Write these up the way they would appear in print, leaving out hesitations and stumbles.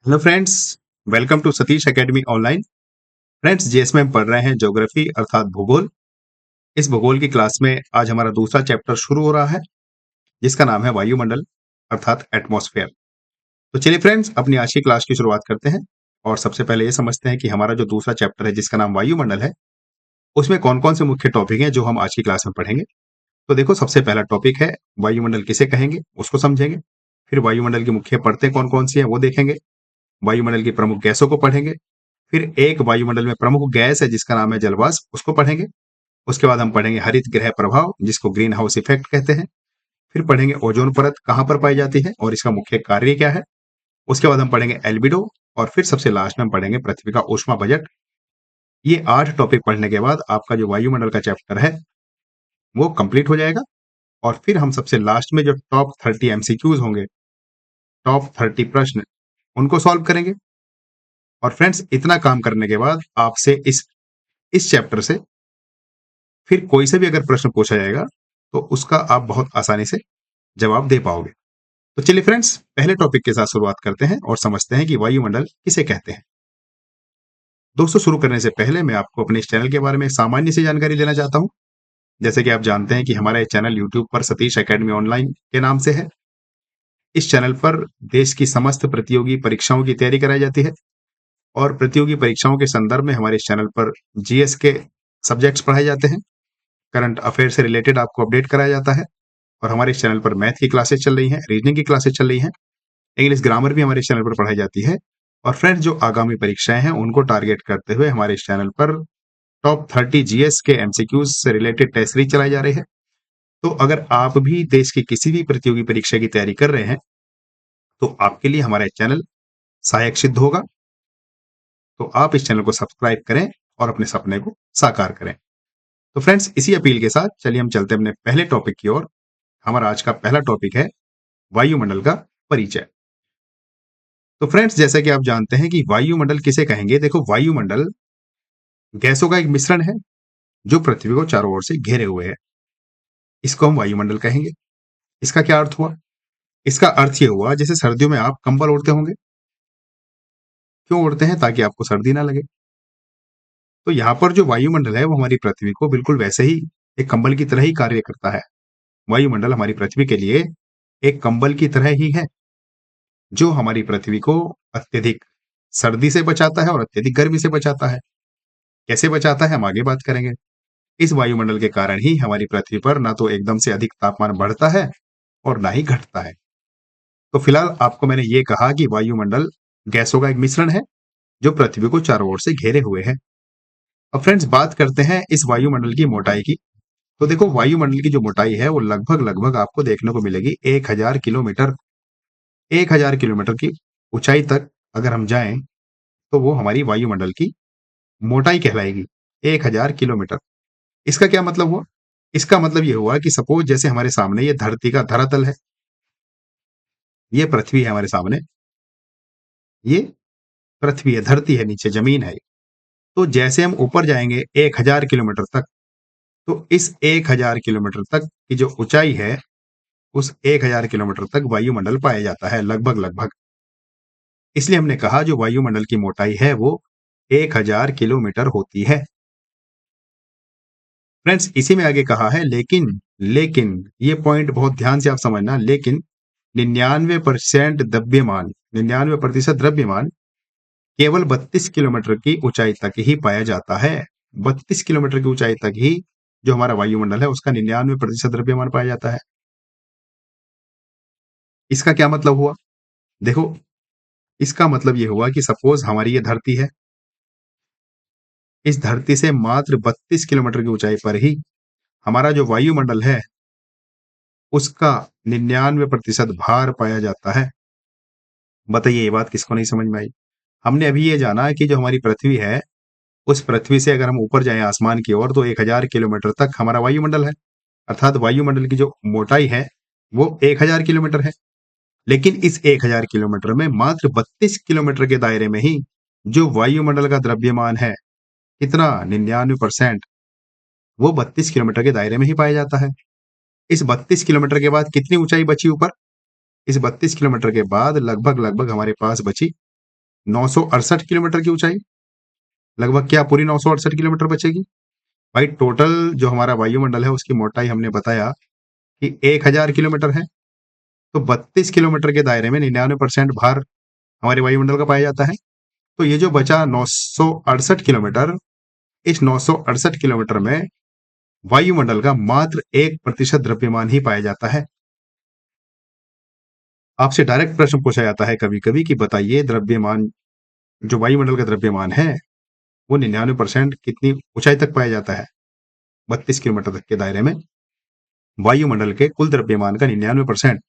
Hello friends, welcome to Satish academy online. Friends, जिसमें हम पढ़ रहे हैं ज्योग्राफी अर्थात भूगोल। इस भूगोल की क्लास में आज हमारा दूसरा चैप्टर शुरू हो रहा है, जिसका नाम है वायुमंडल अर्थात एटमॉस्फेयर। तो चलिए फ्रेंड्स, अपनी आज की क्लास की शुरुआत करते हैं और सबसे पहले ये समझते हैं कि हमारा जो दूसरा चैप्टर है जिसका नाम वायुमंडल है, उसमें कौन कौन से मुख्य टॉपिक हैं जो हम आज की क्लास में पढ़ेंगे। तो देखो, सबसे पहला टॉपिक है वायुमंडल किसे कहेंगे, उसको समझेंगे। फिर वायुमंडल की मुख्य परतें कौन कौन सी हैं वो देखेंगे। वायुमंडल की प्रमुख गैसों को पढ़ेंगे। फिर एक वायुमंडल में प्रमुख गैस है जिसका नाम है जलवाष्प, उसको पढ़ेंगे। उसके बाद हम पढ़ेंगे हरित गृह प्रभाव, जिसको ग्रीन हाउस इफेक्ट कहते हैं। फिर पढ़ेंगे ओजोन परत कहाँ पर पाई जाती है और इसका मुख्य कार्य क्या है। उसके बाद हम पढ़ेंगे एल्बिडो। और फिर सबसे लास्ट में हम पढ़ेंगे पृथ्वी का ऊष्मा बजट। ये 8 टॉपिक पढ़ने के बाद आपका जो वायुमंडल का चैप्टर है वो कंप्लीट हो जाएगा। और फिर हम सबसे लास्ट में जो टॉप 30 एमसीक्यूज होंगे, टॉप 30 प्रश्न, उनको सॉल्व करेंगे। और फ्रेंड्स, इतना काम करने के बाद आपसे इस चैप्टर से फिर कोई से भी अगर प्रश्न पूछा जाएगा तो उसका आप बहुत आसानी से जवाब दे पाओगे। तो चलिए फ्रेंड्स, पहले टॉपिक के साथ शुरुआत करते हैं और समझते हैं कि वायुमंडल किसे कहते हैं। दोस्तों, शुरू करने से पहले मैं आपको अपने इस चैनल के बारे में सामान्य सी जानकारी देना चाहता हूं। जैसे कि आप जानते हैं कि हमारा ये चैनल यूट्यूब पर सतीश एकेडमी ऑनलाइन के नाम से है। इस चैनल पर देश की समस्त प्रतियोगी परीक्षाओं की तैयारी कराई जाती है और प्रतियोगी परीक्षाओं के संदर्भ में हमारे इस चैनल पर जीएस के सब्जेक्ट्स पढ़ाए जाते हैं। करंट अफेयर से रिलेटेड आपको अपडेट कराया जाता है। और हमारे इस चैनल पर मैथ की क्लासेस चल रही हैं, रीजनिंग की क्लासेस चल रही हैं, इंग्लिश ग्रामर भी हमारे इस चैनल पर पढ़ाई जाती है। और फ्रेंड्स, जो आगामी परीक्षाएं हैं उनको टारगेट करते हुए हमारे इस चैनल पर टॉप 30 जीएस के एमसीक्यूज से रिलेटेड टेस्ट सीरीज चलाई जा रही है। तो अगर आप भी देश की किसी भी प्रतियोगी परीक्षा की तैयारी कर रहे हैं तो आपके लिए हमारा चैनल सहायक सिद्ध होगा। तो आप इस चैनल को सब्सक्राइब करें और अपने सपने को साकार करें। तो फ्रेंड्स, इसी अपील के साथ चलिए हम चलते हैं अपने पहले टॉपिक की ओर। हमारा आज का पहला टॉपिक है वायुमंडल का परिचय। तो फ्रेंड्स, जैसा कि आप जानते हैं कि वायुमंडल किसे कहेंगे। देखो, वायुमंडल गैसों का एक मिश्रण है जो पृथ्वी को चारों ओर से घेरे हुए है। इसको हम वायुमंडल कहेंगे। इसका क्या अर्थ हुआ? इसका अर्थ ये हुआ, जैसे सर्दियों में आप कंबल ओढ़ते होंगे। क्यों ओढ़ते हैं? ताकि आपको सर्दी ना लगे। तो यहाँ पर जो वायुमंडल है वो हमारी पृथ्वी को बिल्कुल वैसे ही एक कंबल की तरह ही कार्य करता है। वायुमंडल हमारी पृथ्वी के लिए एक कंबल की तरह ही है, जो हमारी पृथ्वी को अत्यधिक सर्दी से बचाता है और अत्यधिक गर्मी से बचाता है। कैसे बचाता है, हम आगे बात करेंगे। इस वायुमंडल के कारण ही हमारी पृथ्वी पर ना तो एकदम से अधिक तापमान बढ़ता है और ना ही घटता है। तो फिलहाल आपको मैंने ये कहा कि वायुमंडल गैसों का एक मिश्रण है जो पृथ्वी को चारों ओर से घेरे हुए है। अब फ्रेंड्स, बात करते हैं इस वायुमंडल की मोटाई की। तो देखो, वायुमंडल की जो मोटाई है वो लगभग लगभग आपको देखने को मिलेगी 1000 किलोमीटर। 1000 किलोमीटर की ऊंचाई तक अगर हम जाएं तो वो हमारी वायुमंडल की मोटाई कहलाएगी। 1000 किलोमीटर। इसका क्या मतलब हुआ? इसका मतलब ये हुआ कि सपोज जैसे हमारे सामने ये धरती का धरातल है, ये पृथ्वी है हमारे सामने, ये पृथ्वी है, धरती है, नीचे जमीन है। तो जैसे हम ऊपर जाएंगे 1000 किलोमीटर तक, तो इस 1000 किलोमीटर तक की जो ऊंचाई है, उस 1000 किलोमीटर तक वायुमंडल पाया जाता है, लगभग लगभग। इसलिए हमने कहा जो वायुमंडल की मोटाई है वो 1000 किलोमीटर होती है। फ्रेंड्स, इसी में आगे कहा है लेकिन, लेकिन ये पॉइंट बहुत ध्यान से आप समझना, लेकिन 99% द्रव्यमान, 99% द्रव्यमान केवल 32 किलोमीटर की ऊंचाई तक ही पाया जाता है। 32 किलोमीटर की ऊंचाई तक ही जो हमारा वायुमंडल है उसका 99% द्रव्यमान पाया जाता है। इसका क्या मतलब हुआ? देखो, इसका मतलब ये हुआ कि सपोज हमारी ये धरती है, इस धरती से मात्र 32 किलोमीटर की ऊंचाई पर ही हमारा जो वायुमंडल है उसका 99% भार पाया जाता है। बताइए, ये बात किसको नहीं समझ में आई? हमने अभी ये जाना कि जो हमारी पृथ्वी है, उस पृथ्वी से अगर हम ऊपर जाएं आसमान की ओर तो 1000 किलोमीटर तक हमारा वायुमंडल है। अर्थात वायुमंडल की जो मोटाई है वो 1000 किलोमीटर है। लेकिन इस 1000 किलोमीटर में मात्र 32 किलोमीटर के दायरे में ही जो वायुमंडल का द्रव्यमान है, कितना, 99%, वो 32 किलोमीटर के दायरे में ही पाया जाता है। इस 32 किलोमीटर के बाद कितनी ऊंचाई बची ऊपर? इस 32 किलोमीटर के बाद लगभग लगभग हमारे पास बची 968 किलोमीटर की ऊंचाई। लगभग क्या पूरी 968 किलोमीटर बचेगी? भाई टोटल जो हमारा वायुमंडल है उसकी मोटाई हमने बताया कि 1000 किलोमीटर है। तो 32 किलोमीटर के दायरे में 99% भार हमारे वायुमंडल का पाया जाता है। तो ये जो बचा 968 किलोमीटर, इस 968 किलोमीटर में वायुमंडल का मात्र 1% द्रव्यमान ही पाया जाता है। आपसे डायरेक्ट प्रश्न पूछा जाता है कभी कभी कि बताइए द्रव्यमान, जो वायुमंडल का द्रव्यमान है वो 99% कितनी ऊंचाई तक पाया जाता है? 32 किलोमीटर तक के दायरे में वायुमंडल के कुल द्रव्यमान का 99%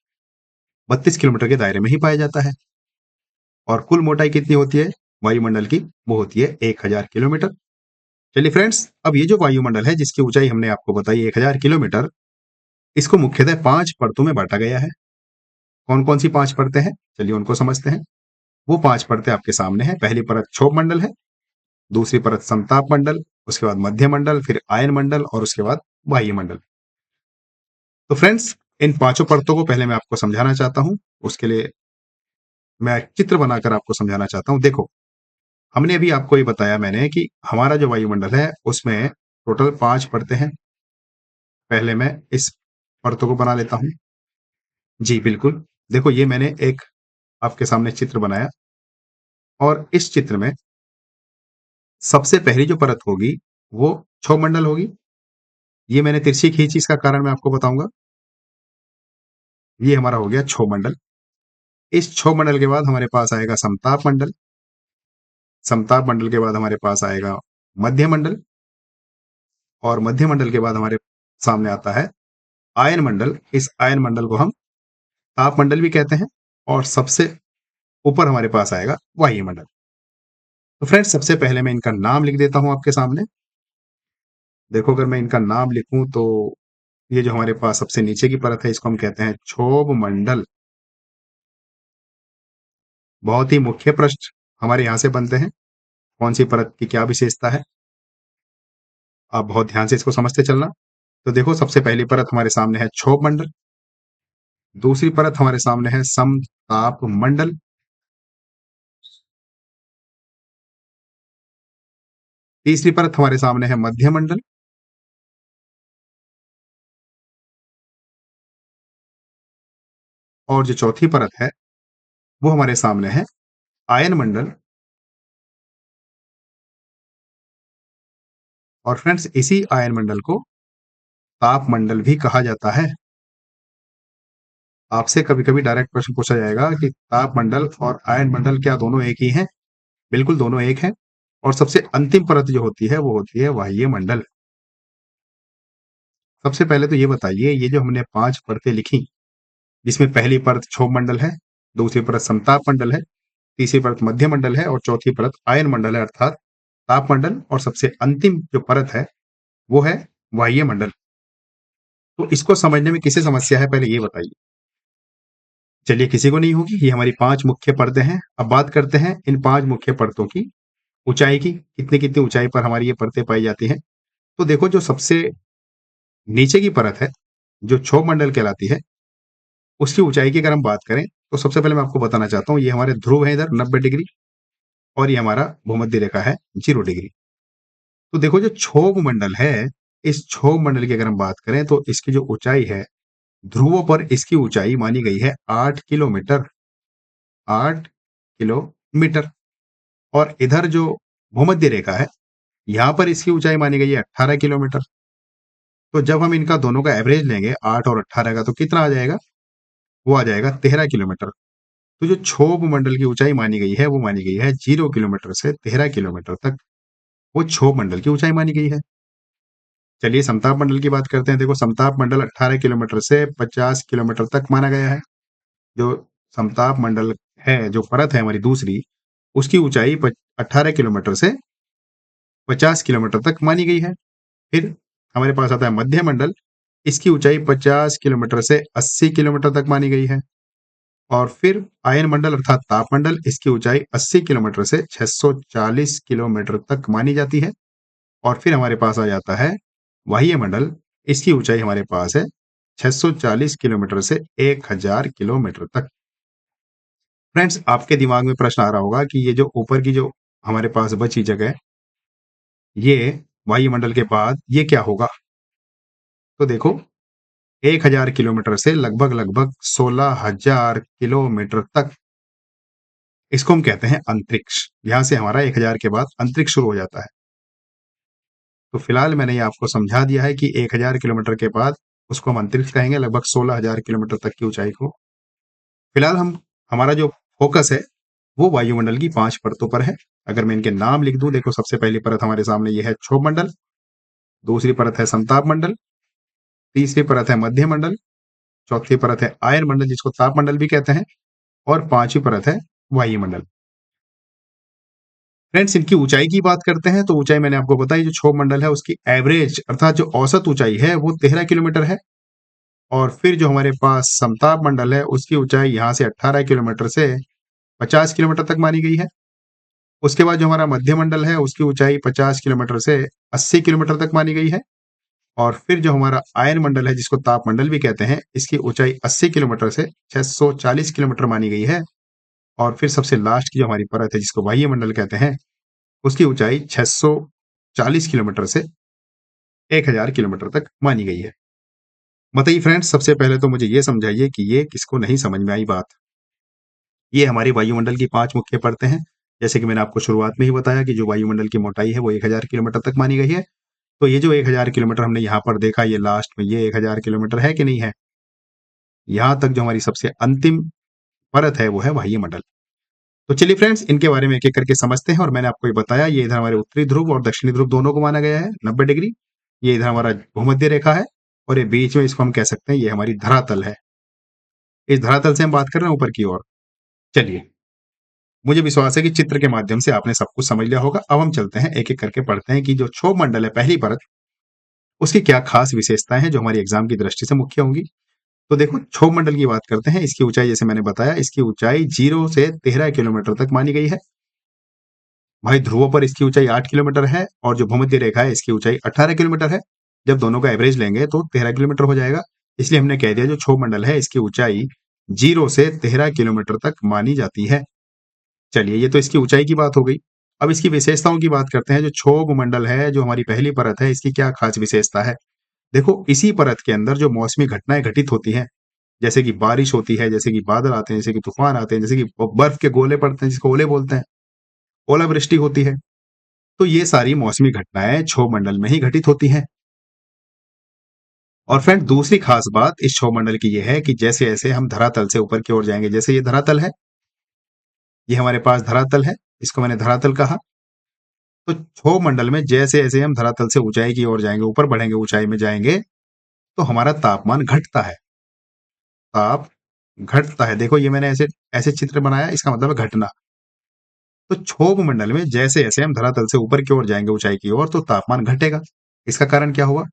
32 किलोमीटर के दायरे में ही पाया जाता है। और कुल मोटाई कितनी होती है वायुमंडल की? वो होती है 1000 किलोमीटर। चलिए फ्रेंड्स, अब ये जो वायुमंडल है जिसकी ऊंचाई हमने आपको बताई 1000 किलोमीटर, इसको मुख्यतः 5 परतों में बांटा गया है। कौन कौन सी 5 परतें हैं? चलिए उनको समझते हैं। वो 5 परतें आपके सामने हैं। पहली परत क्षोभ मंडल है, दूसरी परत समताप मंडल, उसके बाद मध्य मंडल, फिर आयन मंडल और उसके बाद वायुमंडल। तो फ्रेंड्स, इन पांचों परतों को पहले मैं आपको समझाना चाहता हूं। उसके लिए मैं चित्र बनाकर आपको समझाना चाहता हूं। देखो, हमने अभी आपको ये बताया मैंने कि हमारा जो वायुमंडल है उसमें टोटल 5 परतें हैं। पहले मैं इस परतों को बना लेता हूं। जी बिल्कुल, देखो ये मैंने एक आपके सामने चित्र बनाया और इस चित्र में सबसे पहली जो परत होगी वो क्षोभ मंडल होगी। ये मैंने तिरछी खींची, इसका कारण मैं आपको बताऊंगा। ये हमारा हो गया क्षोभ मंडल। इस क्षोभ मंडल के बाद हमारे पास आएगा समताप मंडल। समताप मंडल के बाद हमारे पास आएगा मध्य मंडल और मध्य मंडल के बाद हमारे सामने आता है आयन मंडल। इस आयन मंडल को हम ताप मंडल भी कहते हैं और सबसे ऊपर हमारे पास आएगा वायुमंडल। तो फ्रेंड्स, सबसे पहले मैं इनका नाम लिख देता हूं आपके सामने। देखो, अगर मैं इनका नाम लिखूं तो ये जो हमारे पास सबसे नीचे की परत है इसको हम कहते हैं क्षोभ मंडल। बहुत ही मुख्य प्रश्न हमारे यहां से बनते हैं, कौन सी परत की क्या विशेषता है। आप बहुत ध्यान से इसको समझते चलना। तो देखो, सबसे पहली परत हमारे सामने है क्षोभ मंडल, दूसरी परत हमारे सामने है समताप मंडल, तीसरी परत हमारे सामने है मध्य मंडल और जो चौथी परत है वो हमारे सामने है आयन मंडल। और फ्रेंड्स, इसी आयन मंडल को ताप मंडल भी कहा जाता है। आपसे कभी कभी डायरेक्ट प्रश्न पूछा जाएगा कि ताप मंडल और आयन मंडल क्या दोनों एक ही हैं? बिल्कुल, दोनों एक हैं। और सबसे अंतिम परत जो होती है वो होती है बाह्य मंडल। सबसे पहले तो ये बताइए, ये जो हमने 5 परतें लिखी, जिसमें पहली परत क्षोभ मंडल है, दूसरी परत समताप मंडल है, तीसरी परत मध्य मंडल है और चौथी परत आयन मंडल है, अर्थात ताप मंडल। और सबसे अंतिम जो परत है वो है बाह्य मंडल। तो इसको समझने में किसे समस्या है, पहले ये बताइए। चलिए, किसी को नहीं होगी। ये हमारी 5 मुख्य परतें हैं। अब बात करते हैं इन 5 मुख्य परतों की ऊंचाई की, कितनी कितनी ऊंचाई पर हमारी ये परतें पाई जाती हैं। तो देखो, जो सबसे नीचे की परत है, जो क्षोभ मंडल कहलाती है, उसकी ऊंचाई की अगर हम बात करें तो सबसे पहले मैं आपको बताना चाहता हूं, ये हमारे ध्रुव है इधर 90 डिग्री और ये हमारा भूमध्य रेखा है 0 डिग्री। तो देखो, जो क्षोभ मंडल है, इस क्षोभ मंडल की अगर हम बात करें तो इसकी जो ऊंचाई है, ध्रुवों पर इसकी ऊंचाई मानी गई है 8 किलोमीटर। 8 किलोमीटर। और इधर जो भूमध्य रेखा है, यहां पर इसकी ऊंचाई मानी गई है 18 किलोमीटर। तो जब हम इनका दोनों का एवरेज लेंगे 8 और 18 का, तो कितना आ जाएगा? वो आ जाएगा 13 किलोमीटर। तो जो क्षोभ मंडल की ऊंचाई मानी गई है वो मानी गई है 0 किलोमीटर से 13 किलोमीटर तक, वो क्षोभ मंडल की ऊंचाई मानी गई है। चलिए, समताप मंडल की बात करते हैं। देखो, समताप मंडल 18 किलोमीटर से 50 किलोमीटर तक माना गया है। जो समताप मंडल है, जो परत है हमारी दूसरी, उसकी ऊंचाई 18 किलोमीटर से 50 किलोमीटर तक मानी गई है। फिर हमारे पास आता है मध्य मंडल। इसकी ऊंचाई 50 किलोमीटर से 80 किलोमीटर तक मानी गई है। और फिर आयन मंडल अर्थात तापमंडल, इसकी ऊंचाई 80 किलोमीटर से 640 किलोमीटर तक मानी जाती है। और फिर हमारे पास आ जाता है बाह्य मंडल। इसकी ऊंचाई हमारे पास है 640 किलोमीटर से 1000 किलोमीटर तक। फ्रेंड्स, आपके दिमाग में प्रश्न आ रहा होगा कि ये जो ऊपर की जो हमारे पास बची जगह, ये वायुमंडल के बाद ये क्या होगा? तो देखो, 1000 किलोमीटर से लगभग 16,000 किलोमीटर तक इसको हम कहते हैं अंतरिक्ष। यहां से हमारा 1000 के बाद अंतरिक्ष शुरू हो जाता है। तो फिलहाल मैंने ये आपको समझा दिया है कि 1000 किलोमीटर के बाद उसको हम अंतरिक्ष कहेंगे, लगभग 16,000 किलोमीटर तक की ऊंचाई को। फिलहाल हमारा जो फोकस है वो वायुमंडल की 5 परतों पर है। अगर मैं इनके नाम लिख दूं, देखो सबसे पहली परत हमारे सामने ये है क्षोभ मंडल, दूसरी परत है समताप मंडल, तीसरी परत है मध्य मंडल, चौथी परत है आयन मंडल जिसको ताप मंडल भी कहते हैं, और पांचवी परत है वायुमंडल। फ्रेंड्स, इनकी ऊंचाई की बात करते हैं तो ऊंचाई मैंने आपको बताई, जो क्षोभ मंडल है उसकी एवरेज अर्थात जो औसत ऊंचाई है वो 13 किलोमीटर है। और फिर जो हमारे पास समताप मंडल है उसकी ऊंचाई यहाँ से 18 किलोमीटर से 50 किलोमीटर तक मानी गई है। उसके बाद जो हमारा मध्य मंडल है उसकी ऊंचाई 50 किलोमीटर से 80 किलोमीटर तक मानी गई है। और फिर जो हमारा आयन मंडल है जिसको ताप मंडल भी कहते हैं, इसकी ऊंचाई 80 किलोमीटर से 640 किलोमीटर मानी गई है। और फिर सबसे लास्ट की जो हमारी परत है जिसको वायुमंडल कहते हैं, उसकी ऊंचाई 640 किलोमीटर से 1000 किलोमीटर तक मानी गई है। बताइए फ्रेंड्स, सबसे पहले तो मुझे ये समझाइए कि ये किसको नहीं समझ में आई बात। ये हमारी वायुमंडल की 5 मुख्य परतें हैं। जैसे कि मैंने आपको शुरुआत में ही बताया कि जो वायुमंडल की मोटाई है वो 1000 किलोमीटर तक मानी गई है। तो ये जो 1000 किलोमीटर हमने यहाँ पर देखा, ये लास्ट में ये 1000 किलोमीटर है कि नहीं है? यहाँ तक जो हमारी सबसे अंतिम परत है वो है वायुमंडल। तो चलिए फ्रेंड्स, इनके बारे में एक-एक करके समझते हैं। और मैंने आपको ये बताया, ये इधर हमारे उत्तरी ध्रुव और दक्षिणी ध्रुव दोनों को माना गया है 90 डिग्री। ये इधर हमारा भूमध्य रेखा है, और ये बीच में इसको हम कह सकते हैं ये हमारी धरातल है। इस धरातल से हम बात कर रहे हैं ऊपर की ओर। चलिए, मुझे विश्वास है कि चित्र के माध्यम से आपने सब कुछ समझ लिया होगा। अब हम चलते हैं, एक-एक करके पढ़ते हैं कि जो क्षोभ मंडल है पहली परत, उसकी क्या खास विशेषताएं हैं जो हमारी एग्जाम की दृष्टि से मुख्य होंगी। तो देखो, क्षोभ मंडल की बात करते हैं। इसकी ऊंचाई जैसे मैंने बताया, इसकी ऊंचाई 0 से 13 किलोमीटर तक मानी गई है। भाई ध्रुवों पर इसकी ऊंचाई 8 किलोमीटर है, और जो भूमध्य रेखा है इसकी ऊंचाई 18 किलोमीटर है। जब दोनों का एवरेज लेंगे तो 13 किलोमीटर हो जाएगा। इसलिए हमने कह दिया जो क्षोभ मंडल है इसकी ऊंचाई 0 से 13 किलोमीटर तक मानी जाती है। चलिए, ये तो इसकी ऊंचाई की बात हो गई। अब इसकी विशेषताओं की बात करते हैं। जो क्षोभ मंडल है, जो हमारी पहली परत है, इसकी क्या खास विशेषता है? देखो, इसी परत के अंदर जो मौसमी घटनाएं घटित होती हैं, जैसे कि बारिश होती है, जैसे कि बादल आते हैं, जैसे कि तूफान आते हैं, जैसे कि बर्फ के गोले पड़ते हैं जिसको ओले बोलते हैं, ओलावृष्टि होती है, तो ये सारी मौसमी घटनाएं क्षोभ मंडल में ही घटित होती हैं। और फ्रेंड, दूसरी खास बात इस क्षोभ मंडल की यह है कि जैसे जैसे हम धरातल से ऊपर की ओर जाएंगे, जैसे ये धरातल है, ये हमारे पास धरातल है, इसको मैंने धरातल कहा। तो क्षोभ मंडल में जैसे जैसे हम धरातल से ऊंचाई की ओर जाएंगे, ऊपर बढ़ेंगे, ऊंचाई में जाएंगे, तो हमारा तापमान घटता है। ताप घटता है। देखो, ये मैंने ऐसे ऐसे चित्र बनाया, इसका मतलब है घटना। तो क्षोभ मंडल में जैसे जैसे हम धरातल से ऊपर की ओर जाएंगे, ऊंचाई की ओर, तो तापमान घटेगा। इसका कारण क्या हुआ?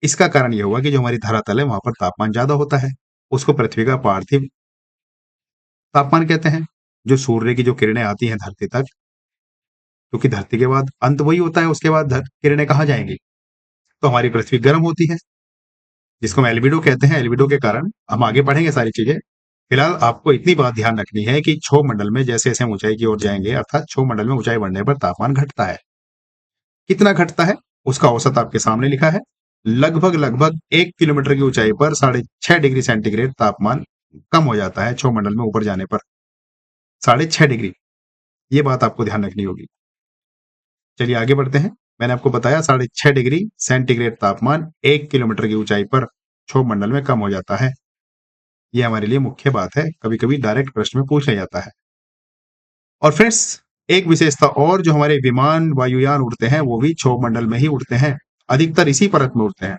इसका कारण यह हुआ कि जो हमारी धरातल है वहां पर तापमान ज्यादा होता है। उसको पृथ्वी का पार्थिव तापमान कहते हैं। जो सूर्य की जो किरणें आती हैं धरती तक, क्योंकि धरती के बाद अंत वही होता है, उसके बाद किरणें कहाँ जाएंगी? तो हमारी पृथ्वी गर्म होती है, जिसको हम एल्बिडो कहते हैं। एल्बिडो के कारण हम आगे बढ़ेंगे सारी चीजें। फिलहाल आपको इतनी बात ध्यान रखनी है कि क्षोभ मंडल में जैसे जैसे हम ऊंचाई की ओर जाएंगे, अर्थात क्षोभ मंडल में ऊंचाई बढ़ने पर तापमान घटता है। कितना घटता है उसका औसत आपके सामने लिखा है। लगभग 1 किलोमीटर की ऊंचाई पर 6.5 डिग्री सेंटीग्रेड तापमान कम हो जाता है क्षोभ मंडल में ऊपर जाने पर। 6.5 डिग्री, ये बात आपको ध्यान रखनी होगी। चलिए आगे बढ़ते हैं। मैंने आपको बताया 6.5 डिग्री सेंटीग्रेड तापमान 1 किलोमीटर की ऊंचाई पर क्षोभ मंडल में कम हो जाता है। यह हमारे लिए मुख्य बात है, कभी कभी डायरेक्ट प्रश्न में पूछ लिया जाता है। और फ्रेंड्स, एक विशेषता और, जो हमारे विमान वायुयान उड़ते हैं वो भी क्षोभ मंडल में ही उड़ते हैं, अधिकतर इसी परत में उड़ते हैं।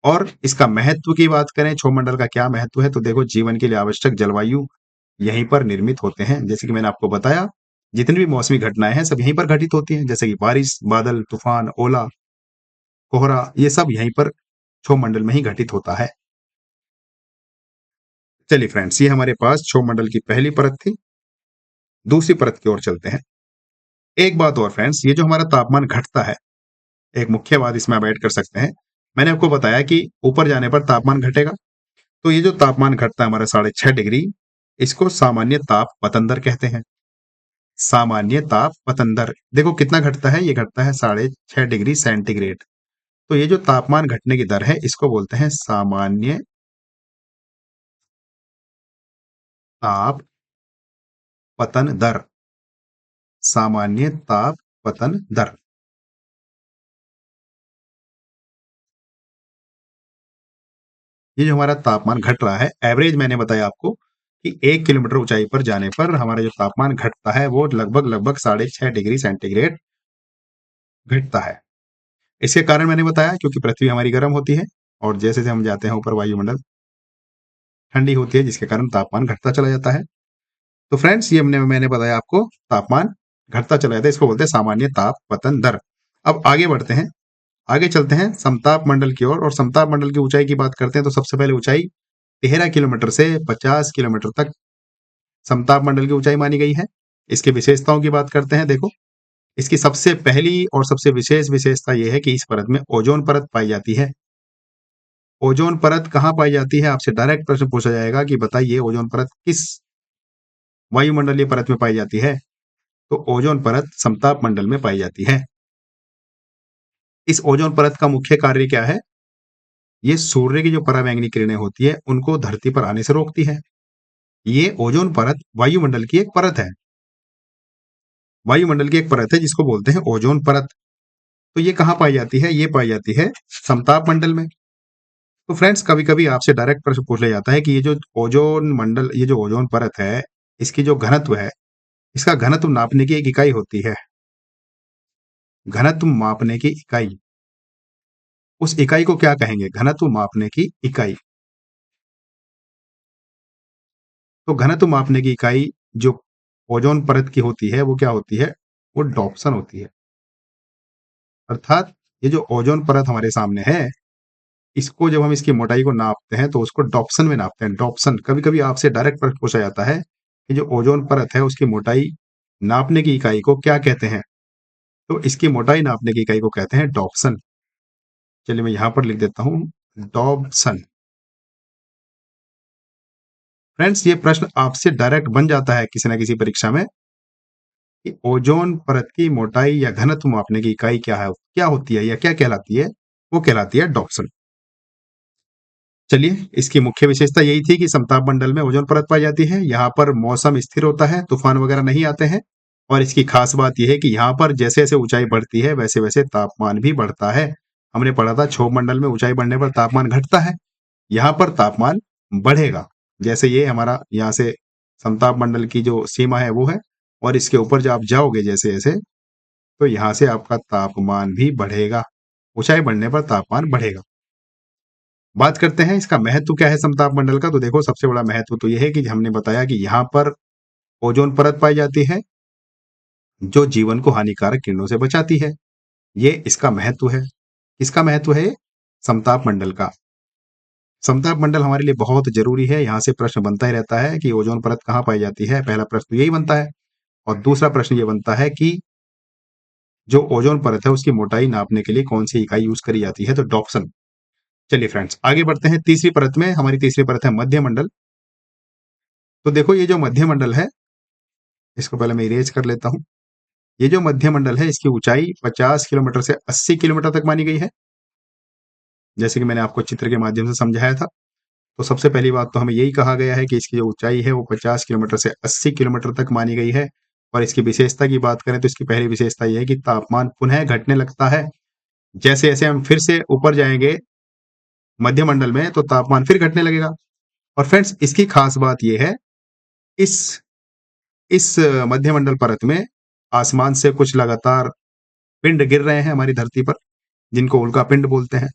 और इसका महत्व की बात करें, क्षोभ मंडल का क्या महत्व है, तो देखो, जीवन के लिए आवश्यक जलवायु यहीं पर निर्मित होते हैं। जैसे कि मैंने आपको बताया, जितनी भी मौसमी घटनाएं हैं सब यहीं पर घटित होती हैं, जैसे कि बारिश, बादल, तूफान, ओला, कोहरा, ये सब यहीं पर क्षोभ मंडल में ही घटित होता है। चलिए फ्रेंड्स, ये हमारे पास क्षोभ मंडल की पहली परत थी। दूसरी परत की ओर चलते हैं। एक बात और फ्रेंड्स, ये जो हमारा तापमान घटता है, एक मुख्य बात इसमें आप ऐड कर सकते हैं। मैंने आपको बताया कि ऊपर जाने पर तापमान घटेगा। तो ये जो तापमान घटता है हमारा 6.5 डिग्री, इसको सामान्य ताप पतन दर कहते हैं। सामान्य ताप पतन दर देखो कितना घटता है, ये घटता है 6.5 डिग्री सेंटीग्रेड। तो ये जो तापमान घटने की दर है इसको बोलते हैं सामान्य ताप पतन दर। सामान्य ताप पतन दर। ये जो हमारा तापमान घट रहा है, एवरेज मैंने बताया आपको कि 1 किलोमीटर ऊंचाई पर जाने पर हमारा जो तापमान घटता है वो लगभग लगभग 6.5 डिग्री सेंटीग्रेड घटता है। इसके कारण मैंने बताया क्योंकि पृथ्वी हमारी गर्म होती है और जैसे जैसे हम जाते हैं ऊपर वायुमंडल ठंडी होती है, जिसके कारण तापमान घटता चला जाता है। तो फ्रेंड्स ये मैंने बताया आपको तापमान घटता चला जाता है, इसको बोलते हैं सामान्य ताप पतन दर। अब आगे बढ़ते हैं, आगे चलते हैं समताप मंडल की ओर और समताप मंडल की ऊंचाई की बात करते हैं। तो सबसे पहले ऊंचाई 13 किलोमीटर से 50 किलोमीटर तक समताप मंडल की ऊंचाई मानी गई है। इसकी विशेषताओं की बात करते हैं। देखो इसकी सबसे पहली और सबसे विशेष विशेषता यह है कि इस परत में ओजोन परत पाई जाती है। ओजोन परत कहाँ पाई जाती है, आपसे डायरेक्ट प्रश्न पूछा जाएगा कि बताइए ओजोन परत किस वायुमंडलीय परत में पाई जाती है। तो ओजोन परत समताप मंडल में पाई जाती है। इस ओजोन परत का मुख्य कार्य क्या है, ये सूर्य की जो पराबैंगनी किरणें होती है उनको धरती पर आने से रोकती है। ये ओजोन परत वायुमंडल की एक परत है, वायुमंडल की एक परत है जिसको बोलते हैं ओजोन परत। तो ये कहाँ पाई जाती है, ये पाई जाती है समताप मंडल में। तो फ्रेंड्स कभी कभी आपसे डायरेक्ट प्रश्न पूछ लिया जाता है कि ये जो ओजोन मंडल, ये जो ओजोन परत है, इसकी जो घनत्व है, इसका घनत्व नापने की एक इकाई होती है। घनत्व मापने की इकाई, उस इकाई को क्या कहेंगे, घनत्व मापने की इकाई। तो घनत्व मापने की इकाई जो ओजोन परत की होती है वो क्या होती है, वो डॉप्सन होती है। अर्थात ये जो ओजोन परत हमारे सामने है, इसको जब हम इसकी मोटाई को नापते हैं तो उसको डॉप्सन में नापते हैं। डॉप्सन, कभी कभी आपसे डायरेक्ट प्रश्न पूछा जाता है कि जो ओजोन परत है उसकी मोटाई नापने की इकाई को क्या कहते हैं। तो इसकी मोटाई नापने की इकाई को कहते हैं डॉप्सन। चलिए मैं यहां पर लिख देता हूं डॉप्सन। फ्रेंड्स ये प्रश्न आपसे डायरेक्ट बन जाता है किसी ना किसी परीक्षा में कि ओजोन परत की मोटाई या घनत्व मापने की इकाई क्या है, क्या होती है या क्या कहलाती है, वो कहलाती है डॉप्सन। चलिए इसकी मुख्य विशेषता यही थी कि समताप मंडल में ओजोन परत पाई जाती है, यहाँ पर मौसम स्थिर होता है, तूफान वगैरह नहीं आते हैं। और इसकी खास बात यह है कि यहाँ पर जैसे जैसे ऊंचाई बढ़ती है वैसे वैसे तापमान भी बढ़ता है। हमने पढ़ा था क्षोभ मंडल में ऊंचाई बढ़ने पर तापमान घटता है, यहाँ पर तापमान बढ़ेगा। जैसे ये हमारा यहाँ से समताप मंडल की जो सीमा है वो है, और इसके ऊपर जब आप जाओगे जैसे जैसे, तो यहाँ से आपका तापमान भी बढ़ेगा, ऊंचाई बढ़ने पर तापमान बढ़ेगा। बात करते हैं इसका महत्व क्या है समताप मंडल का। तो देखो सबसे बड़ा महत्व तो यह है कि हमने बताया कि यहाँ पर ओजोन परत पाई जाती है जो जीवन को हानिकारक किरणों से बचाती है। ये इसका महत्व है। इसका महत्व है समताप मंडल का। समताप मंडल हमारे लिए बहुत जरूरी है, यहाँ से प्रश्न बनता ही रहता है कि ओजोन परत कहाँ पाई जाती है। पहला प्रश्न तो यही बनता है, और दूसरा प्रश्न ये बनता है कि जो ओजोन परत है उसकी मोटाई नापने के लिए कौन सी इकाई यूज करी जाती है, तो डॉप्सन। चलिए फ्रेंड्स आगे बढ़ते हैं तीसरी परत में। हमारी तीसरी परत है मध्य मंडल। तो देखो ये जो मध्य मंडल है, इसको पहले मैं इरेज कर लेता हूं। ये जो मध्य मंडल है इसकी ऊंचाई 50 किलोमीटर से 80 किलोमीटर तक मानी गई है, जैसे कि मैंने आपको चित्र के माध्यम से समझाया था। तो सबसे पहली बात तो हमें यही कहा गया है कि इसकी जो ऊंचाई है वो 50 किलोमीटर से 80 किलोमीटर तक मानी गई है। और इसकी विशेषता की बात करें तो इसकी पहली विशेषता यह है कि तापमान पुनः घटने लगता है। जैसे जैसे हम फिर से ऊपर जाएंगे मध्य मंडल में तो तापमान फिर घटने लगेगा। और फ्रेंड्स इसकी खास बात यह है, इस इस मध्य मंडल परत में आसमान से कुछ लगातार पिंड गिर रहे हैं हमारी धरती पर, जिनको उल्का पिंड बोलते हैं।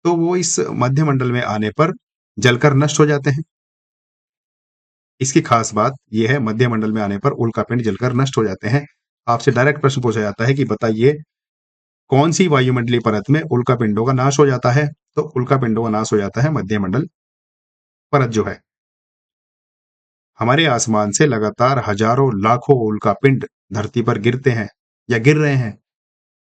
तो वो इस मध्य मंडल में आने पर जलकर नष्ट हो जाते हैं। इसकी खास बात यह है, मध्य मंडल में आने पर उल्का पिंड जलकर नष्ट हो जाते हैं। आपसे डायरेक्ट प्रश्न पूछा जाता है कि बताइए कौन सी वायुमंडलीय परत में उल्का पिंडों का नाश हो जाता है। तो उल्का पिंडों का नाश हो जाता है मध्य मंडल परत जो है। हमारे आसमान से लगातार हजारों लाखों उल्का पिंड धरती पर गिरते हैं या गिर रहे हैं,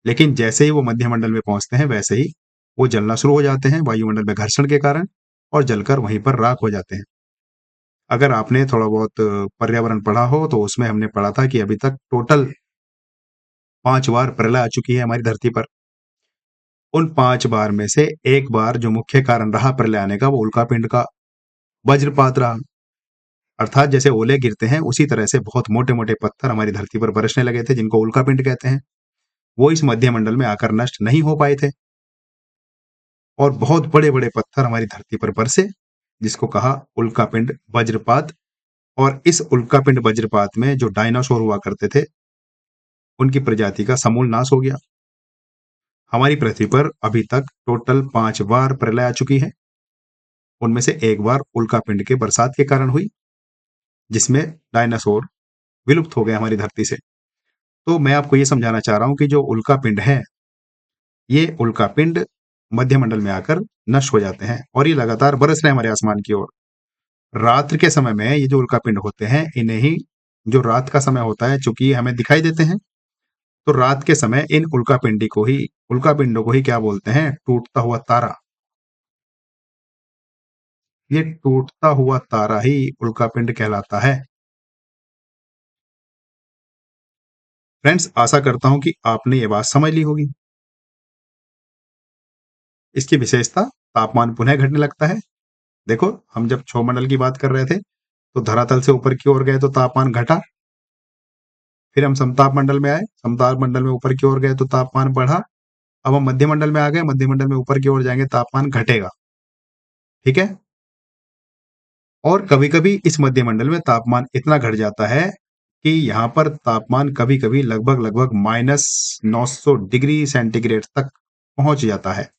लेकिन जैसे ही वो मध्य मंडल में पहुंचते हैं वैसे ही वो जलना शुरू हो जाते हैं वायुमंडल में घर्षण के कारण, और जलकर वहीं पर राख हो जाते हैं। अगर आपने थोड़ा बहुत पर्यावरण पढ़ा हो तो उसमें हमने पढ़ा था कि अभी तक टोटल 5 बार प्रलय आ चुकी है हमारी धरती पर। उन 5 बार में से एक बार जो मुख्य कारण रहा प्रलय आने का वो उल्कापिंड का वज्रपात रहा। अर्थात जैसे ओले गिरते हैं उसी तरह से बहुत मोटे-मोटे पत्थर हमारी धरती पर बरसने लगे थे जिनको उल्कापिंड कहते हैं। वो इस मध्यमंडल में आकर नष्ट नहीं हो पाए थे और बहुत बड़े-बड़े पत्थर हमारी धरती पर बरसे जिसको कहा उल्कापिंड वज्रपात। और इस उल्कापिंड वज्रपात में जो डायनासोर हुआ करते थे उनकी प्रजाति का समूल नाश हो गया। हमारी पृथ्वी पर अभी तक टोटल 5 बार प्रलय आ चुकी है। उनमें से एक बार उल्कापिंड के बरसात के कारण हुई जिसमें डायनासोर विलुप्त हो गए हमारी धरती से। तो मैं आपको ये समझाना चाह रहा हूं कि जो उल्कापिंड है ये उल्कापिंड मध्यमंडल में आकर नष्ट हो जाते हैं और ये लगातार बरस रहे हैं हमारे आसमान की ओर। रात्रि के समय में ये जो उल्कापिंड होते हैं इन्हें ही जो रात का समय होता है चूंकि हमें दिखाई देते हैं तो रात के समय इन उल्कापिंडों को ही क्या बोलते हैं? टूटता हुआ तारा। ये टूटता हुआ तारा ही उल्कापिंड कहलाता है। फ्रेंड्स आशा करता हूं कि आपने ये बात समझ ली होगी। इसकी विशेषता तापमान पुनः घटने लगता है। देखो हम जब क्षोभमंडल की बात कर रहे थे तो धरातल से ऊपर की ओर गए तो तापमान घटा। फिर हम समताप मंडल में आए, समताप मंडल में ऊपर की ओर गए तो तापमान बढ़ा। अब हम मध्यमंडल में आ गए, मध्यमंडल में ऊपर की ओर जाएंगे तापमान घटेगा। ठीक है। और कभी-कभी इस मध्यमंडल में तापमान इतना घट जाता है कि यहाँ पर तापमान कभी-कभी लगभग -900 डिग्री सेंटीग्रेड तक पहुंच जाता है।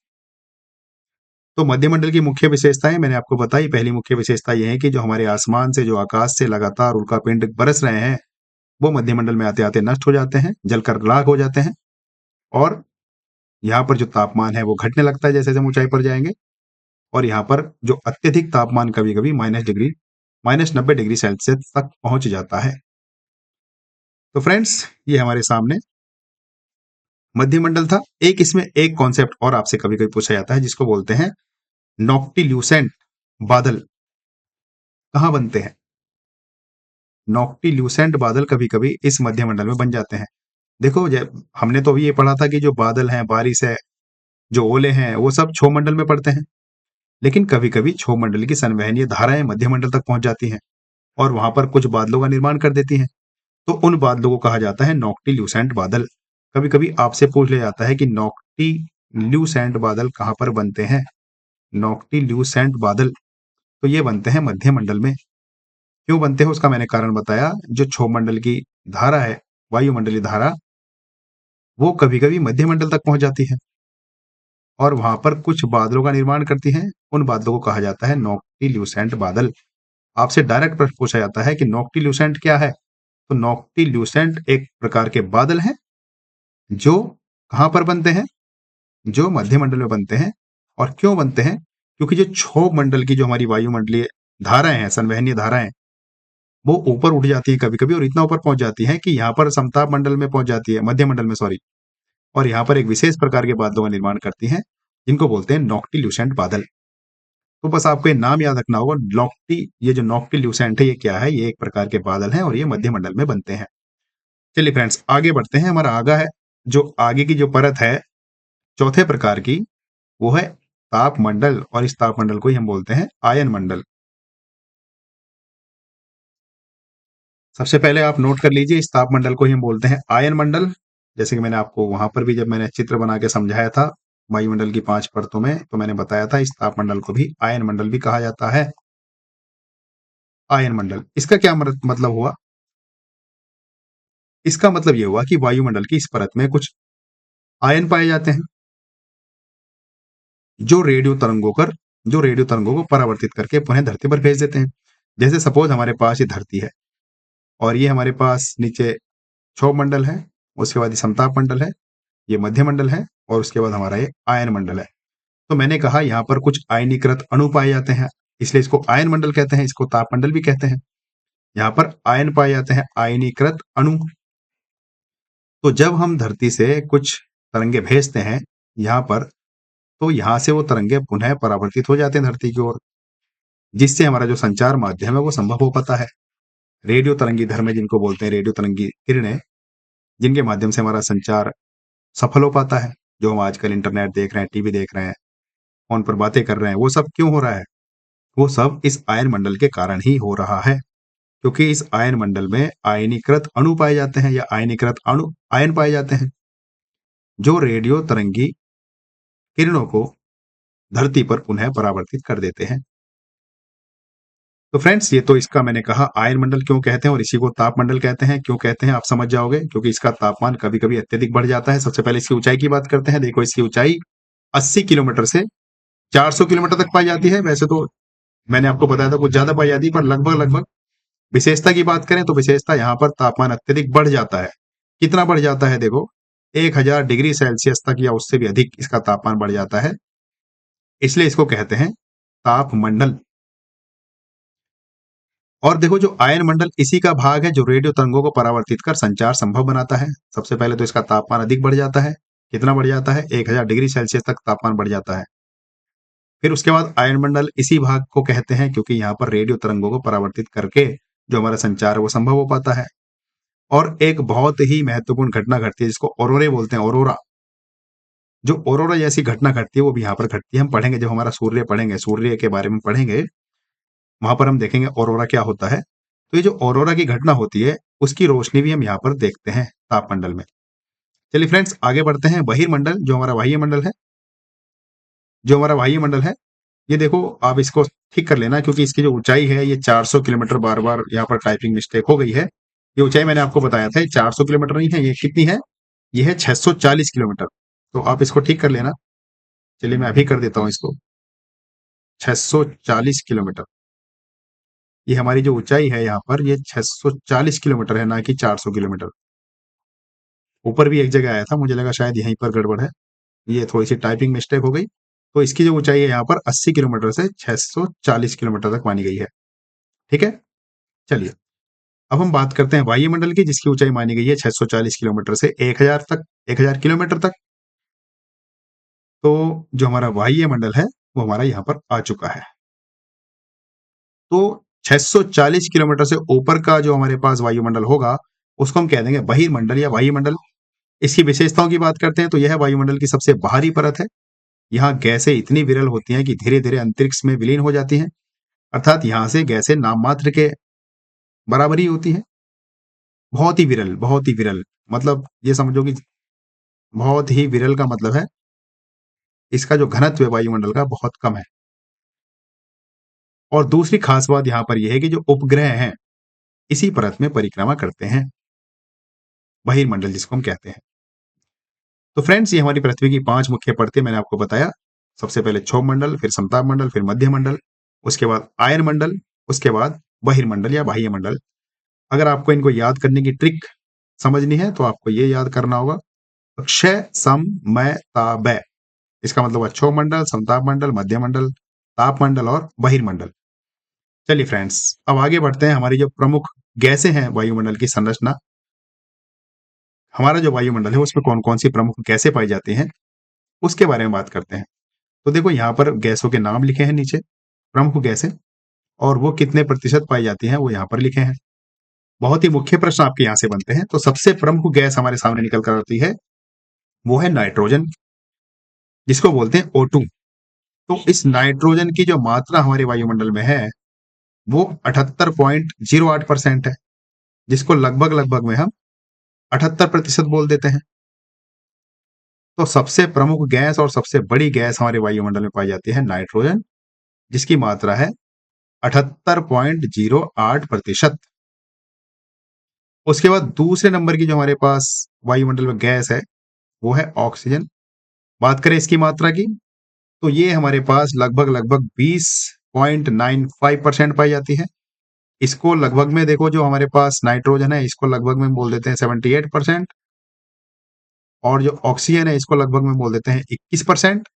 तो मध्यमंडल की मुख्य विशेषताएं मैंने आपको बताई। पहली मुख्य विशेषता यह है कि जो हमारे आसमान से जो आकाश से लगातार उल्कापिंड बरस रहे हैं वो मध्यमंडल में आते-आते नष्ट हो जाते हैं, जलकर राख हो जाते हैं और यहाँ पर जो तापमान है वो घटने लगता है जैसे-जैसे हम ऊंचाई पर जाएंगे। और यहाँ पर जो अत्यधिक तापमान कभी-कभी -90 डिग्री सेल्सियस तक पहुंच जाता है। तो फ्रेंड्स ये हमारे सामने मध्यमंडल था। इसमें एक कॉन्सेप्ट और आपसे कभी-कभी पूछा जाता है जिसको बोलते हैं नॉक्टिल्यूसेंट बादल। कहाँ बनते हैं? नॉक्टिल्यूसेंट बादल कभी-कभी इस मध्यमंडल में बन जाते हैं। देखो जब हमने तो अभी ये पढ़ा था कि जो बादल हैं, बारिश है, जो ओले हैं, वो सब क्षोभमंडल में पड़ते हैं। लेकिन कभी-कभी क्षोभमंडल की संवहनीय धाराएं मध्यमंडल तक पहुंच जाती हैं और वहां पर कुछ बादलों का निर्माण कर देती हैं। तो उन बादलों को कहा जाता है नॉक्टिल्यूसेंट बादल। कभी-कभी आपसे पूछ लिया जाता है कि नॉक्टिल्यूसेंट बादल कहाँ पर बनते हैं? नॉक्टिल्यूसेंट बादल तो ये बनते हैं मध्यमंडल में। क्यों बनते हैं उसका मैंने कारण बताया। जो क्षोभमंडल की धारा है, वायुमंडलीय धारा, वो कभी-कभी मध्यमंडल तक पहुंच जाती है और वहां पर कुछ बादलों का निर्माण करती हैं। उन बादलों को कहा जाता है नॉक्टिल्यूसेंट बादल। आपसे डायरेक्ट प्रश्न पूछा जाता है कि नॉक्टिल्यूसेंट क्या है? तो नॉक्टिल्यूसेंट एक प्रकार के बादल हैं जो कहां पर बनते हैं? जो मध्यमंडल में बनते हैं। और क्यों बनते हैं? क्योंकि जो क्षोभ मंडल की जो हमारी वायुमंडलीय धाराएं हैं, संवहनीय धाराएं, वो ऊपर उठ जाती है कभी-कभी और इतना ऊपर पहुंच जाती है कि यहाँ पर समताप मंडल में पहुंच जाती है, मध्यमंडल में सॉरी। और यहाँ पर एक विशेष प्रकार के बादलों का निर्माण करती हैं जिनको बोलते हैं नॉक्टिल्यूसेंट बादल। तो बस आपको ये नाम याद रखना होगा। ये जो नॉक्टिल्यूसेंट है ये क्या है? ये एक प्रकार के बादल हैं और ये मध्यमंडल में बनते हैं। चलिए फ्रेंड्स आगे बढ़ते हैं। हमारा आगा है जो आगे की जो परत है चौथे प्रकार की, वो है तापमंडल और इस तापमंडल को ही हम बोलते हैं आयन मंडल। सबसे पहले आप नोट कर लीजिए, इस तापमंडल को ही हम बोलते हैं आयन मंडल। जैसे कि मैंने आपको वहां पर भी जब मैंने चित्र बना के समझाया था वायुमंडल की 5 परतों में, तो मैंने बताया था इस तापमंडल को भी आयन मंडल भी कहा जाता है। आयन मंडल इसका क्या मतलब हुआ? इसका मतलब यह हुआ कि वायुमंडल की इस परत में कुछ आयन पाए जाते हैं जो रेडियो तरंगों को परावर्तित करके पुनः धरती पर भेज देते हैं। जैसे सपोज हमारे पास ये धरती है और ये हमारे पास नीचे क्षोभ मंडल है, उसके बाद ये समताप मंडल है, ये मध्य मंडल है और उसके बाद हमारा ये आयन मंडल है। तो मैंने कहा यहाँ पर कुछ आयनीकृत अणु पाए जाते हैं, इसलिए इसको आयन मंडल कहते हैं, इसको तापमंडल भी कहते हैं। यहाँ पर आयन पाए जाते हैं, आयनीकृत अणु। तो जब हम धरती से कुछ तरंगे भेजते हैं यहाँ पर, तो यहाँ से वो तरंगे पुनः परावर्तित हो जाते हैं धरती की ओर। जिससे हमारा जो संचार माध्यम है वो संभव हो पाता है। रेडियो तरंगी धर्म जिनको बोलते हैं, रेडियो तरंगी किरणें, जिनके माध्यम से हमारा संचार सफल हो पाता है। जो हम आजकल इंटरनेट देख रहे हैं, टीवी देख रहे हैं, फोन पर बातें कर रहे हैं, वो सब क्यों हो रहा है? वो सब इस आयन मंडल के कारण ही हो रहा है, क्योंकि इस आयन मंडल में आयनीकृत अणु पाए जाते हैं या आयनीकृत अणु आयन पाए जाते हैं, जो रेडियो तरंगी किरणों को धरती पर पुनः परावर्तित कर देते हैं। तो फ्रेंड्स, ये तो इसका मैंने कहा आयन मंडल क्यों कहते हैं, और इसी को तापमंडल कहते हैं। क्यों कहते हैं आप समझ जाओगे, क्योंकि इसका तापमान कभी-कभी अत्यधिक बढ़ जाता है। सबसे पहले इसकी ऊंचाई की बात करते हैं। देखो, इसकी ऊंचाई 80 किलोमीटर से 400 किलोमीटर तक पाई जाती है। वैसे तो मैंने आपको बताया था कुछ ज्यादा पाई जाती है, पर लगभग विशेषता की बात करें तो विशेषता यहाँ पर तापमान अत्यधिक बढ़ जाता है। कितना बढ़ जाता है? देखो, 1000 डिग्री सेल्सियस तक या उससे भी अधिक इसका तापमान बढ़ जाता है, इसलिए इसको कहते हैं तापमंडल। और देखो, जो आयन मंडल इसी का भाग है जो रेडियो तरंगों को परावर्तित कर संचार संभव बनाता है। सबसे पहले तो इसका तापमान अधिक बढ़ जाता है। कितना बढ़ जाता है? 1000 डिग्री सेल्सियस तक तापमान बढ़ जाता है। फिर उसके बाद आयन मंडल इसी भाग को कहते हैं क्योंकि यहाँ पर रेडियो तरंगों को परावर्तित करके जो हमारा संचार है वो संभव हो पाता है। और एक बहुत ही महत्वपूर्ण घटना घटती है जिसको ऑरोरे बोलते हैं, ऑरोरा। जो ऑरोरा जैसी घटना घटती है वो भी यहाँ पर घटती है। हम पढ़ेंगे, जब हमारा सूर्य पढ़ेंगे, सूर्य के बारे में पढ़ेंगे, वहां पर हम देखेंगे ऑरोरा क्या होता है। तो ये जो ऑरोरा की घटना होती है उसकी रोशनी भी हम यहाँ पर देखते हैं तापमंडल में। चलिए फ्रेंड्स, आगे बढ़ते हैं। बहिर्मंडल, जो हमारा बाह्य मंडल है, जो हमारा बाह्य मंडल है, ये देखो, आप इसको ठीक कर लेना क्योंकि इसकी जो ऊंचाई है ये 400 किलोमीटर, बार बार यहाँ पर टाइपिंग मिस्टेक हो गई है। ये ऊंचाई मैंने आपको बताया था, ये 400 किलोमीटर नहीं है, ये कितनी है? ये है 640 किलोमीटर। तो आप इसको ठीक कर लेना। चलिए मैं अभी कर देता हूँ इसको। 640 किलोमीटर, ये हमारी जो ऊंचाई है यहाँ पर, ये 640 किलोमीटर है, ना कि 400 किलोमीटर। ऊपर भी एक जगह आया था, मुझे लगा शायद यहीं पर गड़बड़ है, ये थोड़ी सी टाइपिंग मिस्टेक हो गई। तो इसकी जो ऊंचाई है यहाँ पर 80 किलोमीटर से 640 किलोमीटर तक मानी गई है। ठीक है, चलिए अब हम बात करते हैं वायुमंडल की, जिसकी ऊंचाई मानी गई है 640 किलोमीटर से 1000 तक, 1000 किलोमीटर तक। तो जो हमारा वायुमंडल है वो हमारा यहाँ पर आ चुका है। तो 640 किलोमीटर से ऊपर का जो हमारे पास वायुमंडल होगा उसको हम कह देंगे बहिर्मंडल या वायुमंडल। इसकी विशेषताओं की बात करते हैं तो यह वायुमंडल की सबसे बाहरी परत है। यहाँ गैसें इतनी विरल होती हैं कि धीरे धीरे अंतरिक्ष में विलीन हो जाती हैं, अर्थात यहाँ से गैसें नाम मात्र के बराबर ही होती हैं। बहुत ही विरल, बहुत ही विरल, मतलब ये समझो कि बहुत ही विरल का मतलब है इसका जो घनत्व है वायुमंडल का बहुत कम है। और दूसरी खास बात यहाँ पर यह है कि जो उपग्रह हैं इसी परत में परिक्रमा करते हैं, बहिर्मंडल जिसको हम कहते हैं। तो फ्रेंड्स, ये हमारी पृथ्वी की 5 मुख्य परतें मैंने आपको बताया। सबसे पहले क्षोभ मंडल, फिर समताप मंडल, फिर मध्य मंडल, उसके बाद आयन मंडल, उसके बाद बहिर्मंडल या बाह्य मंडल। अगर आपको इनको याद करने की ट्रिक समझनी है तो आपको ये याद करना होगा, क्षय सम मय ता बै। इसका मतलब है क्षोभ मंडल, समताप मंडल, मध्य मंडल, ताप मंडल और बहिर्मंडल। चलिए फ्रेंड्स, अब आगे बढ़ते हैं। हमारी जो प्रमुख गैसें हैं वायुमंडल की संरचना, हमारा जो वायुमंडल है उसमें कौन कौन सी प्रमुख गैसें पाई जाती हैं उसके बारे में बात करते हैं। तो देखो, यहाँ पर गैसों के नाम लिखे हैं नीचे, प्रमुख गैसें, और वो कितने प्रतिशत पाई जाती हैं वो यहाँ पर लिखे हैं। बहुत ही मुख्य प्रश्न आपके यहाँ से बनते हैं। तो सबसे प्रमुख गैस हमारे सामने निकल कर आती है वो है नाइट्रोजन, जिसको बोलते हैं O2। तो इस नाइट्रोजन की जो मात्रा हमारे वायुमंडल में है वो 78.08% है, जिसको लगभग लगभग में हम 78% बोल देते हैं। तो सबसे प्रमुख गैस और सबसे बड़ी गैस हमारे वायुमंडल में पाई जाती है नाइट्रोजन, जिसकी मात्रा है 78.08%। उसके बाद दूसरे नंबर की जो हमारे पास वायुमंडल में गैस है वो है ऑक्सीजन। बात करें इसकी मात्रा की तो ये हमारे पास लगभग लगभग 20.95% पाई जाती है। इसको लगभग में देखो, जो हमारे पास नाइट्रोजन है इसको लगभग में बोल देते हैं 78%, और जो ऑक्सीजन है इसको लगभग में बोल देते हैं 21%।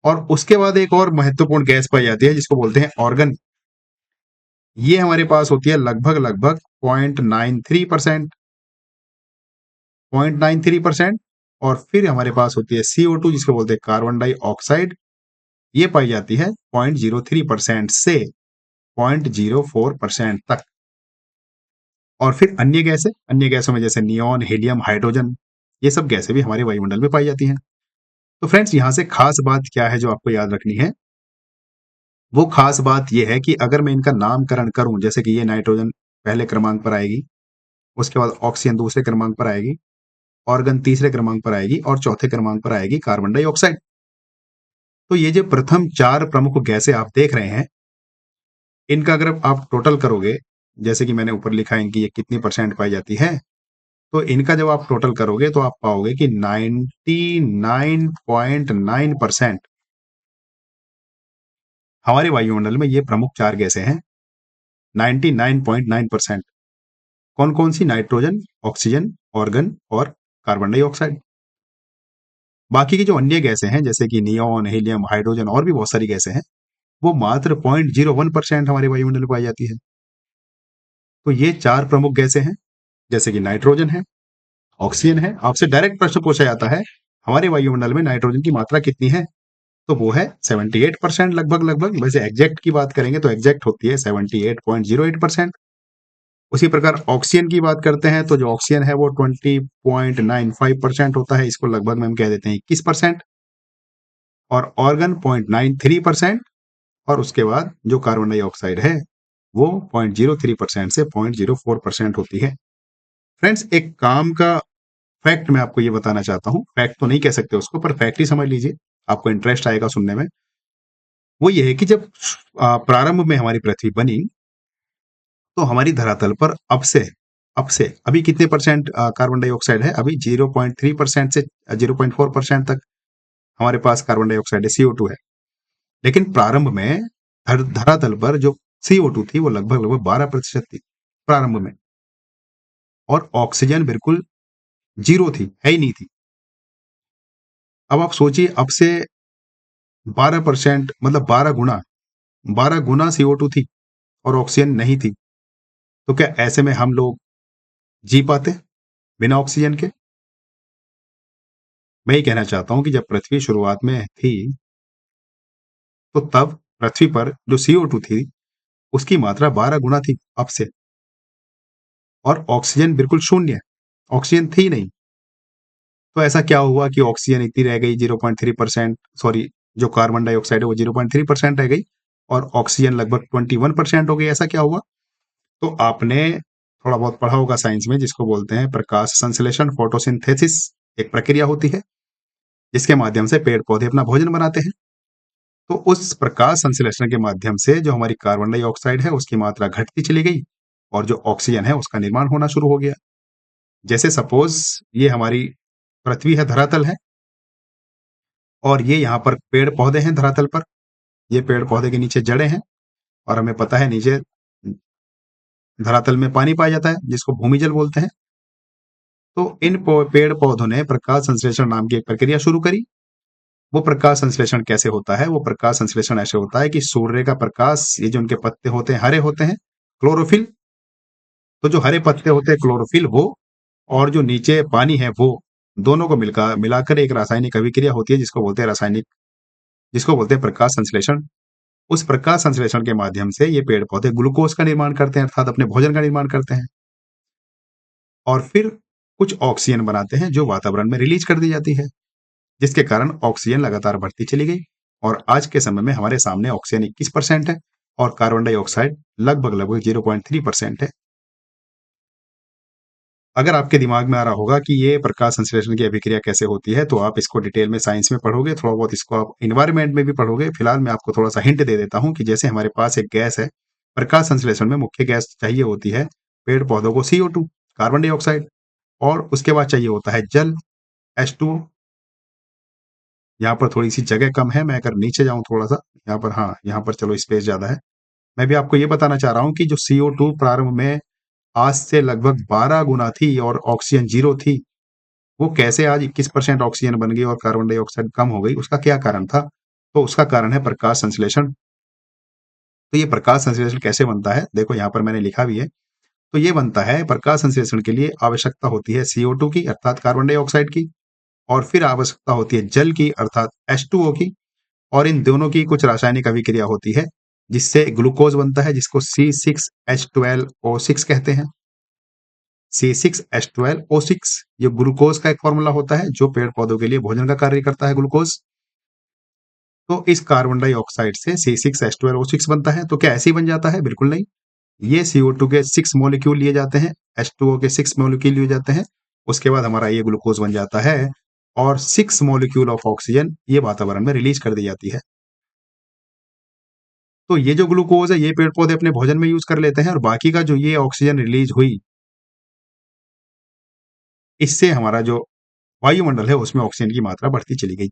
और उसके बाद एक और महत्वपूर्ण गैस पाई जाती है जिसको बोलते हैं ऑर्गन। ये हमारे पास होती है लगभग लगभग 0.93%, 0.93%। और फिर हमारे पास होती है CO2 जिसको बोलते हैं कार्बन डाइऑक्साइड। ये पाई जाती है 0.03% से 0.04% तक। और फिर अन्य गैसों में जैसे नियॉन, हीलियम, हाइड्रोजन, ये सब गैसें भी हमारे वायुमंडल में पाई जाती हैं। तो फ्रेंड्स, यहाँ से खास बात क्या है जो आपको याद रखनी है? वो खास बात ये है कि अगर मैं इनका नामकरण करूं, जैसे कि ये नाइट्रोजन पहले क्रमांक पर आएगी, उसके बाद ऑक्सीजन दूसरे क्रमांक पर आएगी, ऑर्गन तीसरे क्रमांक पर आएगी और चौथे क्रमांक पर आएगी कार्बन डाइऑक्साइड। तो ये जो प्रथम 4 प्रमुख गैसें आप देख रहे हैं, इनका अगर आप टोटल करोगे, जैसे कि मैंने ऊपर लिखा है इनकी ये कितनी परसेंट पाई जाती है, तो इनका जब आप टोटल करोगे तो आप पाओगे कि 99.9% हमारे वायुमंडल में ये प्रमुख 4 गैसें हैं। 99.9%। कौन-कौन सी? नाइट्रोजन, ऑक्सीजन, ऑर्गन और कार्बन डाइऑक्साइड। बाकी की जो अन्य गैसें हैं, जैसे कि नियॉन, हीलियम, हाइड्रोजन और भी बहुत सारी गैसें हैं, वो मात्र 0.01% हमारे वायुमंडल में पाई जाती है। तो ये 4 प्रमुख गैसें हैं, जैसे कि नाइट्रोजन है, ऑक्सीजन है। आपसे डायरेक्ट प्रश्न पूछा जाता है, हमारे वायुमंडल में नाइट्रोजन की मात्रा कितनी है? तो वो है 78% लगभग। वैसे एग्जैक्ट की बात करेंगे तो एग्जैक्ट होती है 78.08%। उसी प्रकार ऑक्सीजन की बात करते हैं तो जो ऑक्सीजन है वो 20.95% होता है, इसको लगभग में हम कह देते हैं 21%। और ऑर्गन 0.93%। और उसके बाद जो कार्बन डाइऑक्साइड है वो 0.03% से 0.04% होती है। फ्रेंड्स, एक काम का फैक्ट मैं आपको ये बताना चाहता हूँ, फैक्ट तो नहीं कह सकते उसको, पर फैक्ट ही समझ लीजिए, आपको इंटरेस्ट आएगा सुनने में। वो ये है कि जब प्रारंभ में हमारी पृथ्वी बनी, तो हमारी धरातल पर अब से अभी कितने परसेंट कार्बन डाइऑक्साइड है? अभी 0.3% से 0.4% तक हमारे पास कार्बन डाइऑक्साइड है, CO2 है। लेकिन प्रारंभ में धरातल पर जो CO2 थी वो लगभग 12% थी प्रारंभ में। और ऑक्सीजन बिल्कुल जीरो थी, है ही नहीं थी। अब आप सोचिए, अब से 12%, मतलब 12 गुना CO2 थी और ऑक्सीजन नहीं थी। तो क्या ऐसे में हम लोग जी पाते बिना ऑक्सीजन के? मैं ये कहना चाहता हूं कि जब पृथ्वी शुरुआत में थी, तो तब पृथ्वी पर जो CO2 थी उसकी मात्रा 12 गुना थी अब से। और ऑक्सीजन बिल्कुल शून्य, ऑक्सीजन थी नहीं। तो ऐसा क्या हुआ कि ऑक्सीजन इतनी रह गई 0.3%, सॉरी, जो कार्बन डाइऑक्साइड है वो 0.3% रह गई और ऑक्सीजन लगभग 21% हो गई? ऐसा क्या हुआ? तो आपने थोड़ा बहुत पढ़ा होगा साइंस में, जिसको बोलते हैं प्रकाश संश्लेषण, फोटोसिंथेसिस। एक प्रक्रिया होती है जिसके माध्यम से पेड़ पौधे अपना भोजन बनाते हैं। तो उस प्रकाश संश्लेषण के माध्यम से जो हमारी कार्बन डाइऑक्साइड है उसकी मात्रा घटती चली गई और जो ऑक्सीजन है उसका निर्माण होना शुरू हो गया। जैसे सपोज ये हमारी पृथ्वी है, धरातल है, और ये यहाँ पर पेड़ पौधे हैं धरातल पर। ये पेड़ पौधे के नीचे जड़ें हैं और हमें पता है नीचे धरातल में पानी पाया जाता है जिसको भूमिजल बोलते हैं। तो इन पेड़ पौधों ने प्रकाश संश्लेषण नाम की एक प्रक्रिया शुरू करी। वो प्रकाश संश्लेषण कैसे होता है? वो प्रकाश संश्लेषण ऐसे होता है कि सूर्य का प्रकाश, ये जो उनके पत्ते होते हैं हरे होते हैं, क्लोरोफिल। तो जो हरे पत्ते होते हैं क्लोरोफिल, वो और जो नीचे पानी है वो दोनों को मिलाकर एक रासायनिक अभिक्रिया होती है जिसको बोलते हैं प्रकाश संश्लेषण। उस प्रकाश संश्लेषण के माध्यम से ये पेड़ पौधे ग्लूकोज का निर्माण करते हैं, अर्थात अपने भोजन का निर्माण करते हैं। और फिर कुछ ऑक्सीजन बनाते हैं जो वातावरण में रिलीज कर दी जाती है, जिसके कारण ऑक्सीजन लगातार बढ़ती चली गई और आज के समय में हमारे सामने ऑक्सीजन 21% है और कार्बन डाइऑक्साइड लगभग 0.3% है। अगर आपके दिमाग में आ रहा होगा कि ये प्रकाश संश्लेषण की अभिक्रिया कैसे होती है, तो आप इसको डिटेल में साइंस में पढ़ोगे, थोड़ा बहुत इसको आप इन्वायरमेंट में भी पढ़ोगे। फिलहाल मैं आपको थोड़ा सा हिंट दे देता हूं कि जैसे हमारे पास एक गैस है, प्रकाश संश्लेषण में मुख्य गैस चाहिए होती है पेड़ पौधों को CO2, कार्बन डाइऑक्साइड, और उसके बाद चाहिए होता है जल, H2O। यहाँ पर थोड़ी सी जगह कम है, मैं अगर नीचे जाऊं थोड़ा सा, यहाँ पर, हाँ, यहाँ पर चलो स्पेस ज्यादा है। मैं भी आपको ये बताना चाह रहा हूँ कि जो CO2 प्रारंभ में आज से लगभग 12 गुना थी और ऑक्सीजन जीरो थी, वो कैसे आज 21% ऑक्सीजन बन गई और कार्बन डाइऑक्साइड कम हो गई? उसका क्या कारण था? तो उसका कारण है प्रकाश संश्लेषण। तो ये प्रकाश संश्लेषण कैसे बनता है? देखो यहाँ पर मैंने लिखा भी है। तो ये बनता है, प्रकाश संश्लेषण के लिए आवश्यकता होती है CO2 की, अर्थात कार्बन डाइऑक्साइड की, और फिर आवश्यकता होती है जल की, अर्थात H2O की, और इन दोनों की कुछ रासायनिक अभिक्रिया होती है जिससे ग्लूकोज बनता है, जिसको C6H12O6 कहते हैं। C6H12O6 ये ग्लूकोज का एक फॉर्मूला होता है जो पेड़ पौधों के लिए भोजन का कार्य करता है, ग्लूकोज। तो इस कार्बन डाइऑक्साइड से C6H12O6 बनता है। तो क्या ऐसे ही बन जाता है? बिल्कुल नहीं। ये CO2 के 6 मॉलिक्यूल लिए जाते हैं, H2O के 6 मॉलिक्यूल लिए जाते हैं, उसके बाद हमारा ये ग्लूकोज बन जाता है और 6 मॉलिक्यूल ऑफ ऑक्सीजन ये वातावरण में रिलीज कर दी जाती है। तो ये जो ग्लूकोज है ये पेड़ पौधे अपने भोजन में यूज कर लेते हैं और बाकी का जो ये ऑक्सीजन रिलीज हुई, इससे हमारा जो वायुमंडल है उसमें ऑक्सीजन की मात्रा बढ़ती चली गई।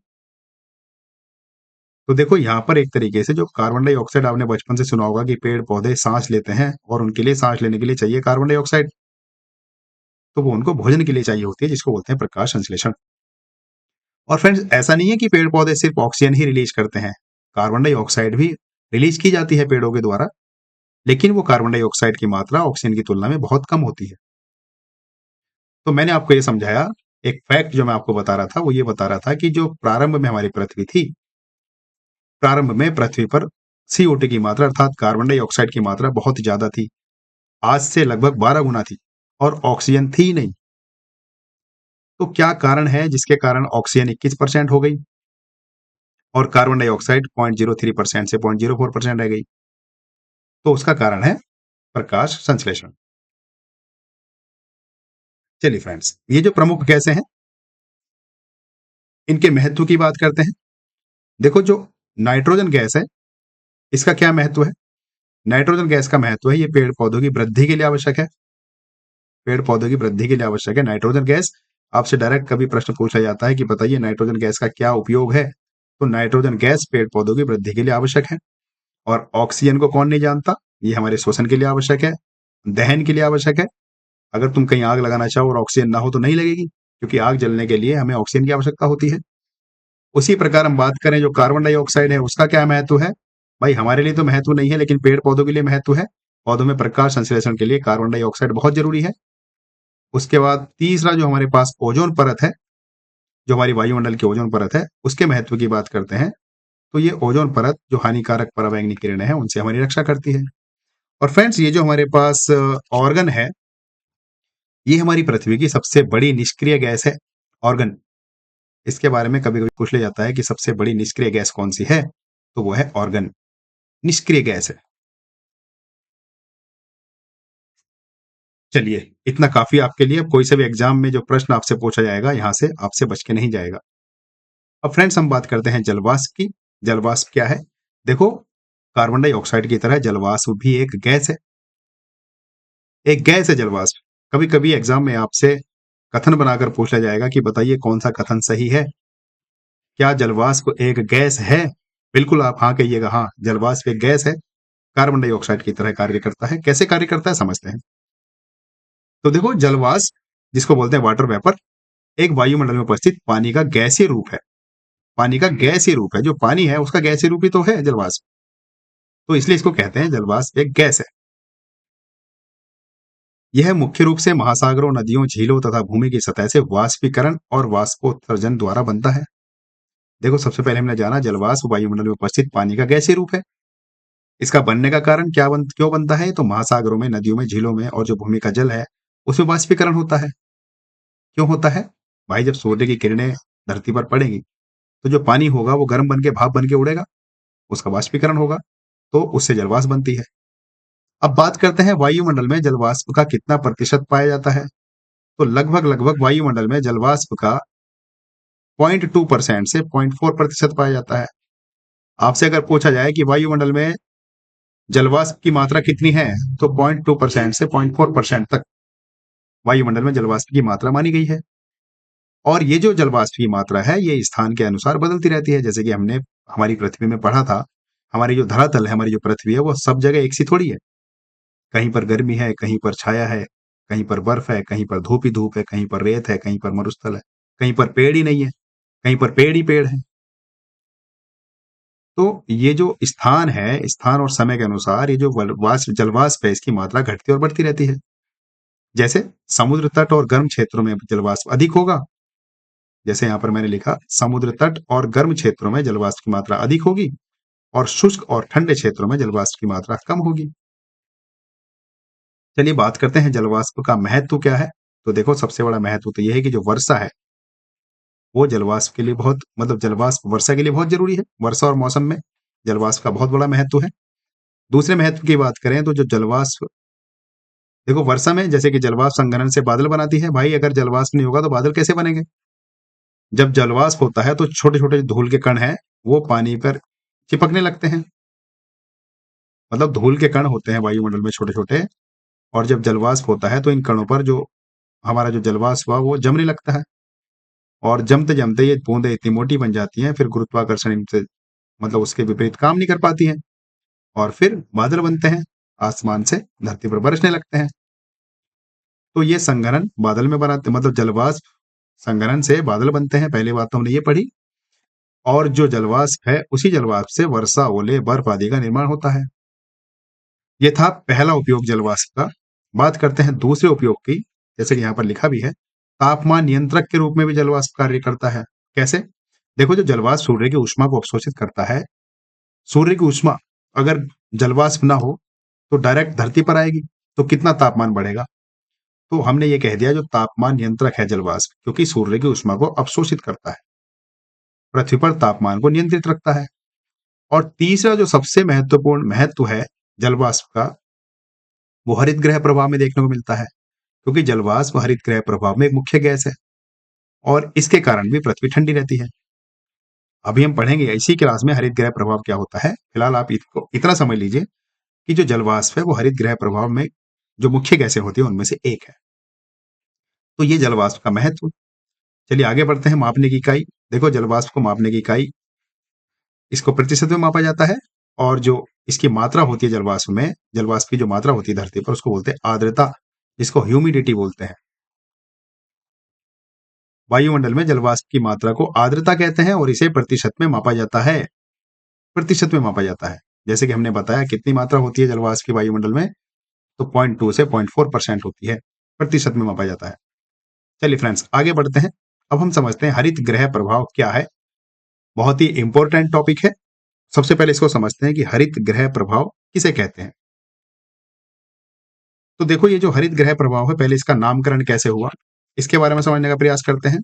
तो देखो यहाँ पर एक तरीके से जो कार्बन डाइऑक्साइड आपने बचपन से सुना होगा कि पेड़ पौधे सांस लेते हैं और उनके लिए सांस लेने के लिए चाहिए कार्बन डाइऑक्साइड, तो वो उनको भोजन के लिए चाहिए होती है, जिसको बोलते हैं प्रकाश संश्लेषण। और फ्रेंड्स ऐसा नहीं है कि पेड़ पौधे सिर्फ ऑक्सीजन ही रिलीज करते हैं, कार्बन डाइऑक्साइड भी रिलीज की जाती है पेड़ों के द्वारा, लेकिन वो कार्बन डाइऑक्साइड की मात्रा ऑक्सीजन की तुलना में बहुत कम होती है। तो मैंने आपको ये समझाया, एक फैक्ट जो मैं आपको बता रहा था वो ये बता रहा था कि जो प्रारंभ में हमारी पृथ्वी थी, प्रारंभ में पृथ्वी पर CO2 की मात्रा अर्थात कार्बन डाइऑक्साइड की मात्रा बहुत ज्यादा थी, आज से लगभग 12 गुना थी, और ऑक्सीजन थी नहीं। तो क्या कारण है जिसके कारण ऑक्सीजन 21% हो गई और कार्बन डाइऑक्साइड 0.03% से 0.04% रह गई? तो उसका कारण है प्रकाश संश्लेषण। चलिए फ्रेंड्स, ये जो प्रमुख गैसें हैं इनके महत्व की बात करते हैं। देखो जो नाइट्रोजन गैस है इसका क्या महत्व है? नाइट्रोजन गैस का महत्व है ये पेड़ पौधों की वृद्धि के लिए आवश्यक है, पेड़ पौधों की वृद्धि के लिए आवश्यक है नाइट्रोजन गैस। आपसे डायरेक्ट कभी प्रश्न पूछा जाता है कि बताइए नाइट्रोजन गैस का क्या उपयोग है, तो नाइट्रोजन गैस पेड़ पौधों की वृद्धि के लिए आवश्यक है। और ऑक्सीजन को कौन नहीं जानता, ये हमारे श्वसन के लिए आवश्यक है, दहन के लिए आवश्यक है। अगर तुम कहीं आग लगाना चाहो और ऑक्सीजन ना हो तो नहीं लगेगी, क्योंकि आग जलने के लिए हमें ऑक्सीजन की आवश्यकता होती है। उसी प्रकार हम बात करें जो कार्बन डाइऑक्साइड है उसका क्या महत्व है? भाई हमारे लिए तो महत्व नहीं है, लेकिन पेड़ पौधों के लिए महत्व है। पौधों में प्रकाश संश्लेषण के लिए कार्बन डाइऑक्साइड बहुत जरूरी है। उसके बाद तीसरा जो हमारे पास ओजोन परत है, जो हमारी वायुमंडल की ओजोन परत है, उसके महत्व की बात करते हैं तो ये ओजोन परत जो हानिकारक पराबैंगनी किरणें हैं उनसे हमारी रक्षा करती है। और फ्रेंड्स ये जो हमारे पास ऑर्गन है, ये हमारी पृथ्वी की सबसे बड़ी निष्क्रिय गैस है, ऑर्गन। इसके बारे में कभी कभी पूछ लिया जाता है कि सबसे बड़ी निष्क्रिय गैस कौन सी है, तो वो है ऑर्गन, निष्क्रिय गैस है। चलिए इतना काफी आपके लिए। अब कोई से भी एग्जाम में जो प्रश्न आपसे पूछा जाएगा यहां से आपसे बच के नहीं जाएगा। अब फ्रेंड्स हम बात करते हैं जलवाष्प की। जलवाष्प क्या है? देखो कार्बन डाइऑक्साइड की तरह जलवाष्प भी एक गैस है, एक गैस है जलवाष्प। कभी कभी एग्जाम में आपसे कथन बनाकर पूछा जाएगा कि बताइए कौन सा कथन सही है, क्या जलवाष्प एक गैस है? बिल्कुल आप हाँ कहिएगा, हाँ जलवाष्प एक गैस है, कार्बन डाइऑक्साइड की तरह कार्य करता है। कैसे कार्य करता है समझते हैं। तो देखो जलवाष्प जिसको बोलते हैं वाटर वेपर, एक वायुमंडल में उपस्थित पानी का गैसीय रूप है। पानी का गैसीय रूप है, जो पानी है उसका गैसीय रूप ही तो है जलवाष्प, तो इसलिए इसको कहते हैं जलवाष्प एक गैस है। यह मुख्य रूप से महासागरों, नदियों, झीलों तथा भूमि की सतह से वाष्पीकरण और वाष्पोत्सर्जन द्वारा बनता है। देखो सबसे पहले हमने जाना जलवाष्प वायुमंडल में उपस्थित पानी का गैसीय रूप है। इसका बनने का कारण क्यों बनता है? तो महासागरों में, नदियों में, झीलों में और जो भूमि का जल है उसमें वाष्पीकरण होता है। क्यों होता है? भाई जब सूर्य की किरणें धरती पर पड़ेगी तो जो पानी होगा वो गर्म बन के भाप बन के उड़ेगा, उसका वाष्पीकरण होगा, तो उससे जलवाष्प बनती है। अब बात करते हैं वायुमंडल में जलवाष्प का कितना प्रतिशत पाया जाता है। तो लगभग लगभग वायुमंडल में जलवाष्प का 0.2% से 0.4% पाया जाता है। आपसे अगर पूछा जाए कि वायुमंडल में जलवाष्प की मात्रा कितनी है, तो 0.2% से 0.4% तक वायुमंडल में जलवाष्प की मात्रा मानी गई है। और ये जो जलवाष्प की मात्रा है ये स्थान के अनुसार बदलती रहती है। जैसे कि हमने हमारी पृथ्वी में पढ़ा था, हमारी जो धरातल है, हमारी जो पृथ्वी है, वो सब जगह एक सी थोड़ी है। कहीं पर गर्मी है, कहीं पर छाया है, कहीं पर बर्फ है, कहीं पर धूप ही धूप है, कहीं पर रेत है, कहीं पर मरुस्थल है, कहीं पर पेड़ ही नहीं है, कहीं पर पेड़ ही पेड़ है। तो ये जो स्थान है, स्थान और समय के अनुसार ये जो जलवाष्प है इसकी मात्रा घटती और बढ़ती रहती है। जैसे समुद्र तट और गर्म क्षेत्रों में जलवाष्प अधिक होगा, जैसे यहाँ पर मैंने लिखा समुद्र तट और गर्म क्षेत्रों में जलवाष्प की मात्रा अधिक होगी और शुष्क और ठंडे क्षेत्रों में जलवाष्प की मात्रा कम होगी। चलिए बात करते हैं जलवाष्प का महत्व क्या है। तो देखो सबसे बड़ा महत्व तो ये है कि जो वर्षा है वो जलवाष्प के लिए बहुत मतलब जलवाष्प वर्षा के लिए बहुत जरूरी है। वर्षा और मौसम में जलवाष्प का बहुत बड़ा महत्व है। दूसरे महत्व की बात करें तो जो जलवाष्प देखो वर्षा में जैसे कि जलवाष्प संघनन से बादल बनाती है। भाई अगर जलवाष्प नहीं होगा तो बादल कैसे बनेंगे? जब जलवाष्प होता है तो छोटे छोटे धूल के कण हैं वो पानी पर चिपकने लगते हैं। मतलब धूल के कण होते हैं वायुमंडल में छोटे छोटे, और जब जलवाष्प होता है तो इन कणों पर जो हमारा जो जलवाष्प हुआ वो जमने लगता है, और जमते जमते ये बूंदें इतनी मोटी बन जाती हैं, फिर गुरुत्वाकर्षण इनसे मतलब उसके विपरीत काम नहीं कर पाती हैं, और फिर बादल बनते हैं, आसमान से धरती पर बरसने लगते हैं। तो ये संघनन बादल में बनाते मतलब जलवाष्प संघनन से बादल बनते हैं। पहली बात तो हमने ये पढ़ी। और जो जलवाष्प है उसी जलवाष्प से वर्षा, ओले, बर्फ आदि का निर्माण होता है। ये था पहला उपयोग जलवाष्प का। बात करते हैं दूसरे उपयोग की। जैसे कि यहाँ पर लिखा भी है, तापमान नियंत्रक के रूप में भी जलवाष्प कार्य करता है। कैसे? देखो जो जलवाष्प सूर्य की ऊष्मा को अवशोषित करता है। सूर्य की ऊष्मा अगर जलवाष्प ना हो तो डायरेक्ट धरती पर आएगी, तो कितना तापमान बढ़ेगा? तो हमने ये कह दिया जो तापमान नियंत्रक है जलवाष्प, क्योंकि सूर्य की ऊष्मा को अवशोषित करता है, पृथ्वी पर तापमान को नियंत्रित रखता है। और तीसरा जो सबसे महत्वपूर्ण महत्व है जलवाष्प का, वो हरित गृह प्रभाव में देखने को मिलता है, क्योंकि जलवाष्प हरित गृह प्रभाव में एक मुख्य गैस है और इसके कारण भी पृथ्वी ठंडी रहती है। अभी हम पढ़ेंगे इसी क्लास में हरित गृह प्रभाव क्या होता है। फिलहाल आप इसको इतना समझ लीजिए कि जो जलवाष्प है वो हरित गृह प्रभाव में जो मुख्य गैसें होती है उनमें से एक है। तो ये जलवाष्प का महत्व। चलिए आगे बढ़ते हैं। मापने की इकाई। देखो जलवाष्प को मापने की इकाई, इसको प्रतिशत में मापा जाता है, और जो इसकी मात्रा होती है जलवाष्प में, जलवाष्प की जो मात्रा होती है धरती पर उसको बोलते हैं आर्द्रता, जिसको ह्यूमिडिटी बोलते हैं। वायुमंडल में जलवाष्प की मात्रा को आर्द्रता कहते हैं और इसे प्रतिशत में मापा जाता है। प्रतिशत में मापा जाता है। जैसे कि हमने बताया कितनी मात्रा होती है जलवाष्प की वायुमंडल में, तो 0.2 से 0.4% होती है, प्रतिशत में मापा जाता है। चलिए फ्रेंड्स आगे बढ़ते हैं। अब हम समझते हैं हरित गृह प्रभाव क्या है। बहुत ही इंपॉर्टेंट टॉपिक है। सबसे पहले इसको समझते हैं कि हरित गृह प्रभाव किसे कहते हैं। तो देखो ये जो हरित गृह प्रभाव है, पहले इसका नामकरण कैसे हुआ इसके बारे में समझने का प्रयास करते हैं।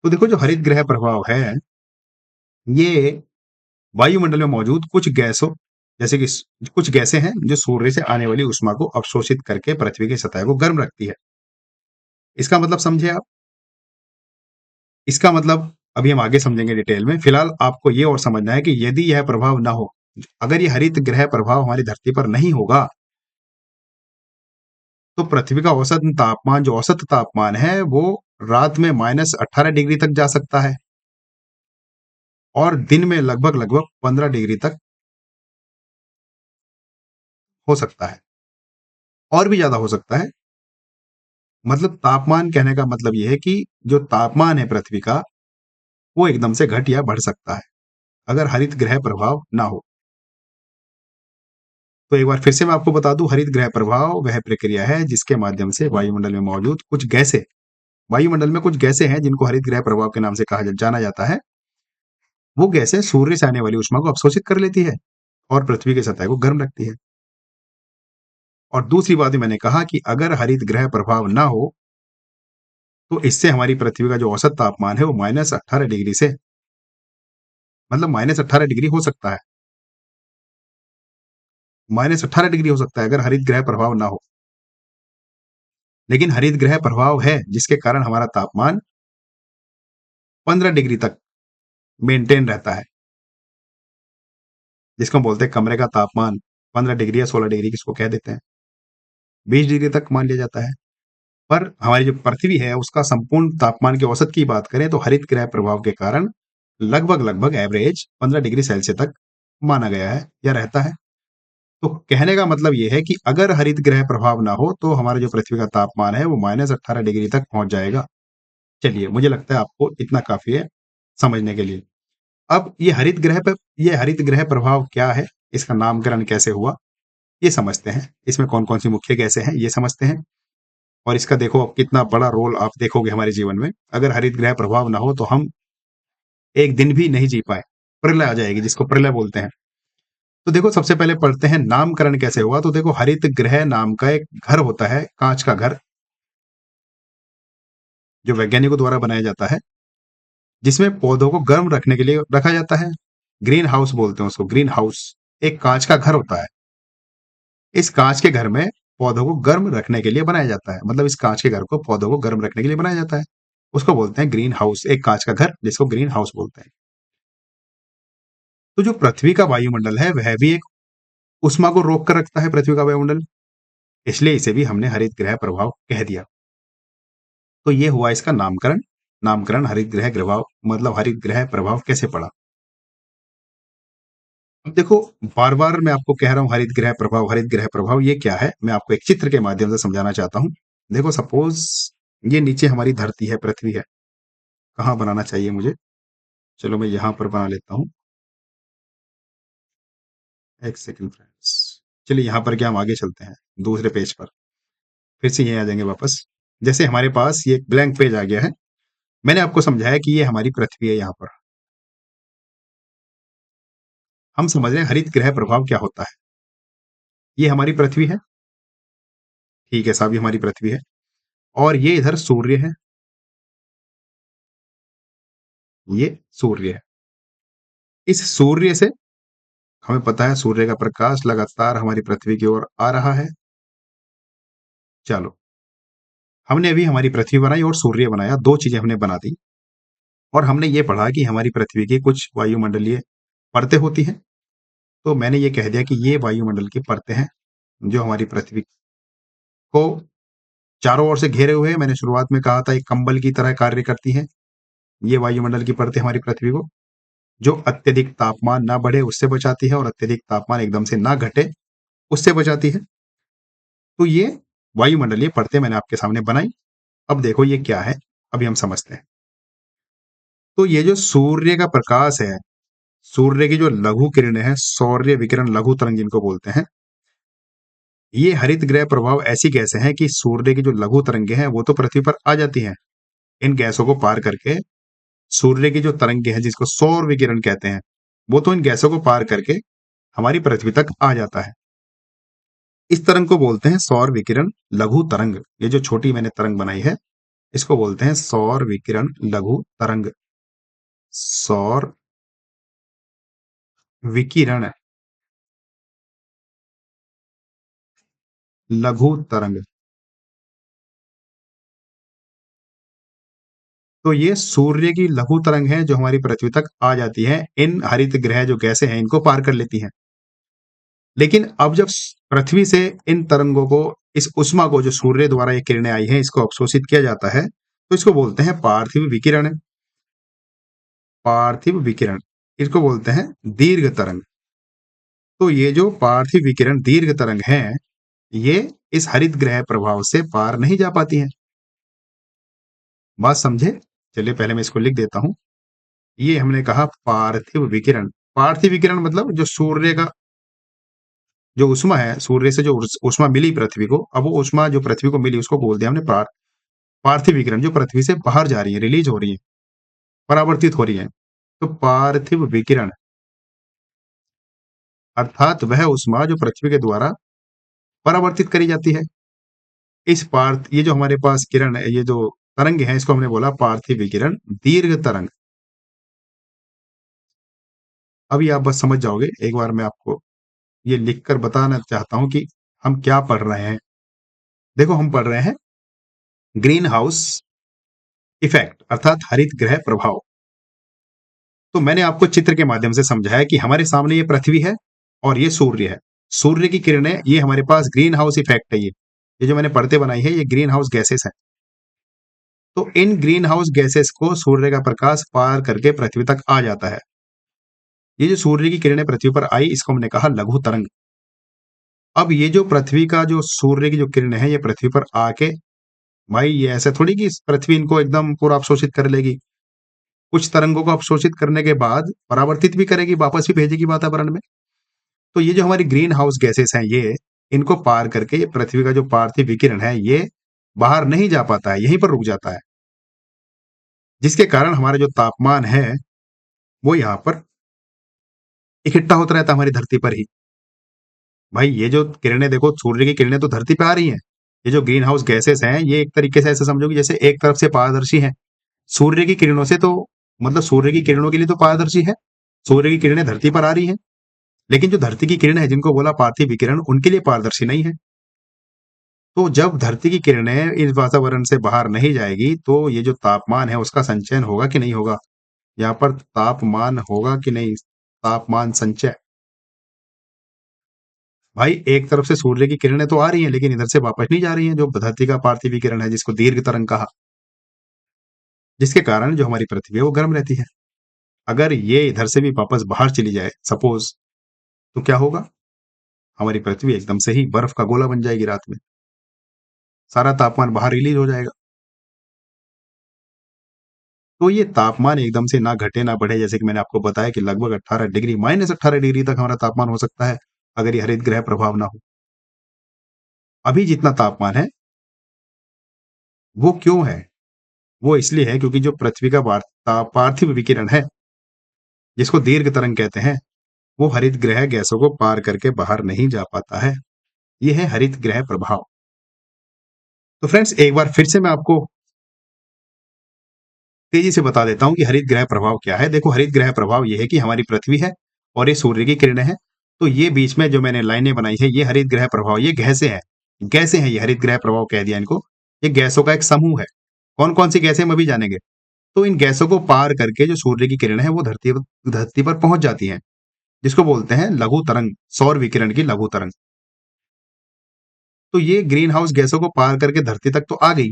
तो देखो जो हरित गृह प्रभाव है ये वायुमंडल में मौजूद कुछ गैसों, जैसे कि कुछ गैसें हैं जो सूर्य से आने वाली ऊष्मा को अवशोषित करके पृथ्वी की सतह को गर्म रखती है। इसका मतलब समझे आप? इसका मतलब अभी हम आगे समझेंगे डिटेल में। फिलहाल आपको ये और समझना है कि यदि यह प्रभाव ना हो, अगर ये हरित गृह प्रभाव हमारी धरती पर नहीं होगा, तो पृथ्वी का औसत तापमान है वो रात में -18 डिग्री तक जा सकता है और दिन में लगभग लगभग 15 डिग्री तक हो सकता है, और भी ज्यादा हो सकता है। मतलब तापमान कहने का मतलब यह है कि जो तापमान है पृथ्वी का वो एकदम से घट या बढ़ सकता है अगर हरित गृह प्रभाव ना हो। तो एक बार फिर से मैं आपको बता दूं, हरित गृह प्रभाव वह प्रक्रिया है जिसके माध्यम से वायुमंडल में मौजूद कुछ गैसें, वायुमंडल में कुछ गैसें हैं जिनको हरित गृह प्रभाव के नाम से जाना जाता है। वो गैसें सूर्य से आने वाली ऊष्मा को अवशोषित कर लेती है और पृथ्वी की सतह को गर्म रखती है। और दूसरी बात मैंने कहा कि अगर हरित गृह प्रभाव ना हो तो इससे हमारी पृथ्वी का जो औसत तापमान है वो -18 डिग्री से मतलब -18 डिग्री हो सकता है। -18 डिग्री हो सकता है अगर हरित गृह प्रभाव ना हो। लेकिन हरित गृह प्रभाव है जिसके कारण हमारा तापमान 15 डिग्री तक मेंटेन रहता है, जिसको हम बोलते हैं कमरे का तापमान 15 डिग्री या 16 डिग्री किसको कह देते हैं, 20 डिग्री तक मान लिया जाता है। पर हमारी जो पृथ्वी है उसका संपूर्ण तापमान के औसत की बात करें तो हरित गृह प्रभाव के कारण लगभग लगभग एवरेज 15 डिग्री सेल्सियस तक माना गया है या रहता है। तो कहने का मतलब ये है कि अगर हरित गृह प्रभाव ना हो तो हमारा जो पृथ्वी का तापमान है वो -18 डिग्री तक पहुंच जाएगा। चलिए मुझे लगता है आपको इतना काफी है समझने के लिए। अब ये हरित गृह प्रभाव क्या है, इसका नामकरण कैसे हुआ, ये समझते हैं। इसमें कौन कौन सी मुख्य गैसें हैं ये समझते हैं। और इसका देखो अब कितना बड़ा रोल आप देखोगे हमारे जीवन में। अगर हरित गृह प्रभाव ना हो तो हम एक दिन भी नहीं जी पाए, प्रलय आ जाएगी, जिसको प्रलय बोलते हैं। तो देखो सबसे पहले पढ़ते हैं नामकरण कैसे हुआ। तो देखो हरित गृह नाम का एक घर होता है, कांच का घर, जो वैज्ञानिकों द्वारा बनाया जाता है, जिसमें पौधों को गर्म रखने के लिए रखा जाता है। ग्रीन हाउस बोलते हैं उसको, ग्रीन हाउस एक कांच का घर होता है। इस कांच के घर में पौधों को गर्म रखने के लिए बनाया जाता है, मतलब इस कांच के घर को पौधों को गर्म रखने के लिए बनाया जाता है। उसको बोलते हैं ग्रीन हाउस, एक कांच का घर जिसको ग्रीन हाउस बोलते हैं। तो जो पृथ्वी का वायुमंडल है वह भी एक उष्मा को रोक कर रखता है, पृथ्वी का वायुमंडल, इसलिए इसे भी हमने हरित गृह प्रभाव कह दिया। तो ये हुआ इसका नामकरण। नामकरण हरित गृह प्रभाव, मतलब हरित गृह प्रभाव कैसे पड़ा। अब देखो बार बार मैं आपको कह रहा हूं हरित गृह प्रभाव, हरित गृह प्रभाव ये क्या है, मैं आपको एक चित्र के माध्यम से समझाना चाहता हूं। देखो सपोज ये नीचे हमारी धरती है, पृथ्वी है। कहाँ बनाना चाहिए मुझे, चलो मैं यहां पर बना लेता हूं। एक सेकंड फ्रेंड्स, चलिए यहां पर क्या, हम आगे चलते हैं दूसरे पेज पर, फिर से ये आ जाएंगे वापस। जैसे हमारे पास ये ब्लैंक पेज आ गया है, मैंने आपको समझाया कि ये हमारी पृथ्वी है। यहाँ पर हम समझ रहे हैं हरित गृह प्रभाव क्या होता है। ये हमारी पृथ्वी है, ठीक है, साहब ये हमारी पृथ्वी है, और ये इधर सूर्य है, ये सूर्य है। इस सूर्य से हमें पता है सूर्य का प्रकाश लगातार हमारी पृथ्वी की ओर आ रहा है। चलो हमने अभी हमारी पृथ्वी बनाई और सूर्य बनाया, दो चीजें हमने बना दी। और हमने ये पढ़ा कि हमारी पृथ्वी की कुछ वायुमंडलीय परतें होती हैं। तो मैंने ये कह दिया कि ये वायुमंडल की परतें हैं जो हमारी पृथ्वी को चारों ओर से घेरे हुए हैं। मैंने शुरुआत में कहा था एक कंबल की तरह कार्य करती हैं ये वायुमंडल की परतें हमारी पृथ्वी को, जो अत्यधिक तापमान ना बढ़े उससे बचाती है और अत्यधिक तापमान एकदम से ना घटे उससे बचाती है। तो ये वायुमंडलीय परतें मैंने आपके सामने बनाई। अब देखो ये क्या है, अभी हम समझते हैं। तो ये जो सूर्य का प्रकाश है, सूर्य की जो लघु किरणें हैं, सौर्य विकिरण लघु तरंग जिनको बोलते हैं, ये हरित गृह प्रभाव ऐसी गैसें हैं कि सूर्य की जो लघु तरंगें हैं वो तो पृथ्वी पर आ जाती हैं। इन गैसों को पार करके सूर्य की जो तरंगें हैं जिसको सौर विकिरण कहते हैं, वो तो इन गैसों को पार करके हमारी पृथ्वी तक आ जाता है। इस तरंग को बोलते हैं सौर विकिरण लघु तरंग। ये जो छोटी मैंने तरंग बनाई है इसको बोलते हैं सौर विकिरण लघु तरंग। सौर विकिरण लघु तरंग। तो ये सूर्य की लघु तरंग है जो हमारी पृथ्वी तक आ जाती है, इन हरित गृह जो गैसें हैं इनको पार कर लेती हैं। लेकिन अब जब पृथ्वी से इन तरंगों को, इस उष्मा को जो सूर्य द्वारा ये किरणें आई हैं इसको अवशोषित किया जाता है, तो इसको बोलते हैं पार्थिव विकिरण। पार्थिव विकिरण, इसको बोलते हैं दीर्घ तरंग। तो ये जो पार्थिव विकिरण दीर्घ तरंग है, ये इस हरित गृह प्रभाव से पार नहीं जा पाती हैं। बात समझे? चलिए पहले मैं इसको लिख देता हूं। ये हमने कहा पार्थिव विकिरण। पार्थिव विकिरण मतलब जो सूर्य का जो उष्मा है, सूर्य से जो उष्मा मिली पृथ्वी को, अब वो उष्मा जो पृथ्वी को मिली उसको बोल दिया हमने पार्थिव विकिरण, जो पृथ्वी से बाहर जा रही है, रिलीज हो रही है, परावर्तित हो रही है। तो पार्थिव विकिरण अर्थात वह उष्मा जो पृथ्वी के द्वारा परावर्तित करी जाती है। इस पार्थ ये जो हमारे पास किरण है, ये जो तरंग है, इसको हमने बोला पार्थिव विकिरण दीर्घ तरंग। अभी आप बस समझ जाओगे, एक बार मैं आपको ये लिखकर बताना चाहता हूं कि हम क्या पढ़ रहे हैं। देखो हम पढ़ रहे हैं ग्रीन हाउस इफेक्ट अर्थात हरित गृह प्रभाव। तो मैंने आपको चित्र के माध्यम से समझाया कि हमारे सामने ये पृथ्वी है और ये सूर्य है। सूर्य की किरणें, ये हमारे पास ग्रीन हाउस इफेक्ट है। ये जो मैंने परतें बनाई है ये ग्रीन हाउस गैसेस है। तो इन ग्रीन हाउस गैसेस को सूर्य का प्रकाश पार करके पृथ्वी तक आ जाता है। ये जो सूर्य की किरणें पृथ्वी पर आई इसको हमने कहा लघु तरंग। अब ये जो पृथ्वी का जो सूर्य की जो किरणें हैं ये पृथ्वी पर आके, भाई ये ऐसे थोड़ी कि पृथ्वी इनको एकदम पूरा अवशोषित कर लेगी। कुछ तरंगों को अवशोषित करने के बाद परावर्तित भी करेगी, वापस भी भेजेगी वातावरण में। तो ये जो हमारी ग्रीन हाउस गैसेस हैं, ये इनको पार करके ये पृथ्वी का जो पार्थिव विकिरण है ये बाहर नहीं जा पाता है, यहीं पर रुक जाता है, जिसके कारण हमारा जो तापमान है वो यहाँ पर इकट्ठा होता रहता है हमारी धरती पर ही। भाई ये जो किरणें देखो, सूर्य की किरणें तो धरती पे आ रही हैं। ये जो ग्रीन हाउस गैसेस हैं, ये एक तरीके से ऐसे समझो कि जैसे एक तरफ से पारदर्शी हैं, सूर्य की किरणों से तो, मतलब सूर्य की किरणों के लिए तो पारदर्शी है, सूर्य की किरणें धरती पर आ रही हैं, लेकिन जो धरती की किरण है जिनको बोला पार्थिव विकिरण, उनके लिए पारदर्शी नहीं है। तो जब धरती की किरणें इस वातावरण से बाहर नहीं जाएगी तो ये जो तापमान है उसका संचयन होगा कि नहीं होगा? यहाँ पर तापमान होगा कि नहीं? तापमान संचय। भाई एक तरफ से सूर्य की किरणें तो आ रही हैं लेकिन इधर से वापस नहीं जा रही हैं, जो धरती का पार्थिव विकिरण है जिसको दीर्घ तरंग कहा, जिसके कारण जो हमारी पृथ्वी है वो गर्म रहती है। अगर ये इधर से भी वापस बाहर चली जाए सपोज, तो क्या होगा? हमारी पृथ्वी एकदम से ही बर्फ का गोला बन जाएगी रात में, सारा तापमान बाहर रिलीज हो जाएगा। तो ये तापमान एकदम से ना घटे ना बढ़े, जैसे कि मैंने आपको बताया कि लगभग 18 डिग्री, -18 डिग्री तक हमारा तापमान हो सकता है अगर ये हरित गृह प्रभाव ना हो। अभी जितना तापमान है वो क्यों है? वो इसलिए है क्योंकि जो पृथ्वी का पार्थिव विकिरण है जिसको दीर्घ तरंग कहते हैं, वो हरित गृह गैसों को पार करके बाहर नहीं जा पाता है। ये है हरित गृह प्रभाव। तो फ्रेंड्स एक बार फिर से मैं आपको तेजी से बता देता हूँ कि हरित गृह प्रभाव क्या है। देखो हरित गृह प्रभाव ये है कि हमारी पृथ्वी है और ये सूर्य की किरणें हैं, तो ये बीच में जो मैंने लाइनें बनाई है ये हरित गृह प्रभाव, ये गैसें हैं, गैसें हैं, ये हरित गृह प्रभाव कह दिया इनको। ये गैसों का एक समूह है। कौन कौन सी गैसें हम अभी जानेंगे। तो इन गैसों को पार करके जो सूर्य की किरणें हैं वो धरती पर पहुंच जाती हैं, जिसको बोलते हैं लघु तरंग, सौर विकिरण की लघु तरंग। तो ये ग्रीन हाउस गैसों को पार करके धरती तक तो आ गई।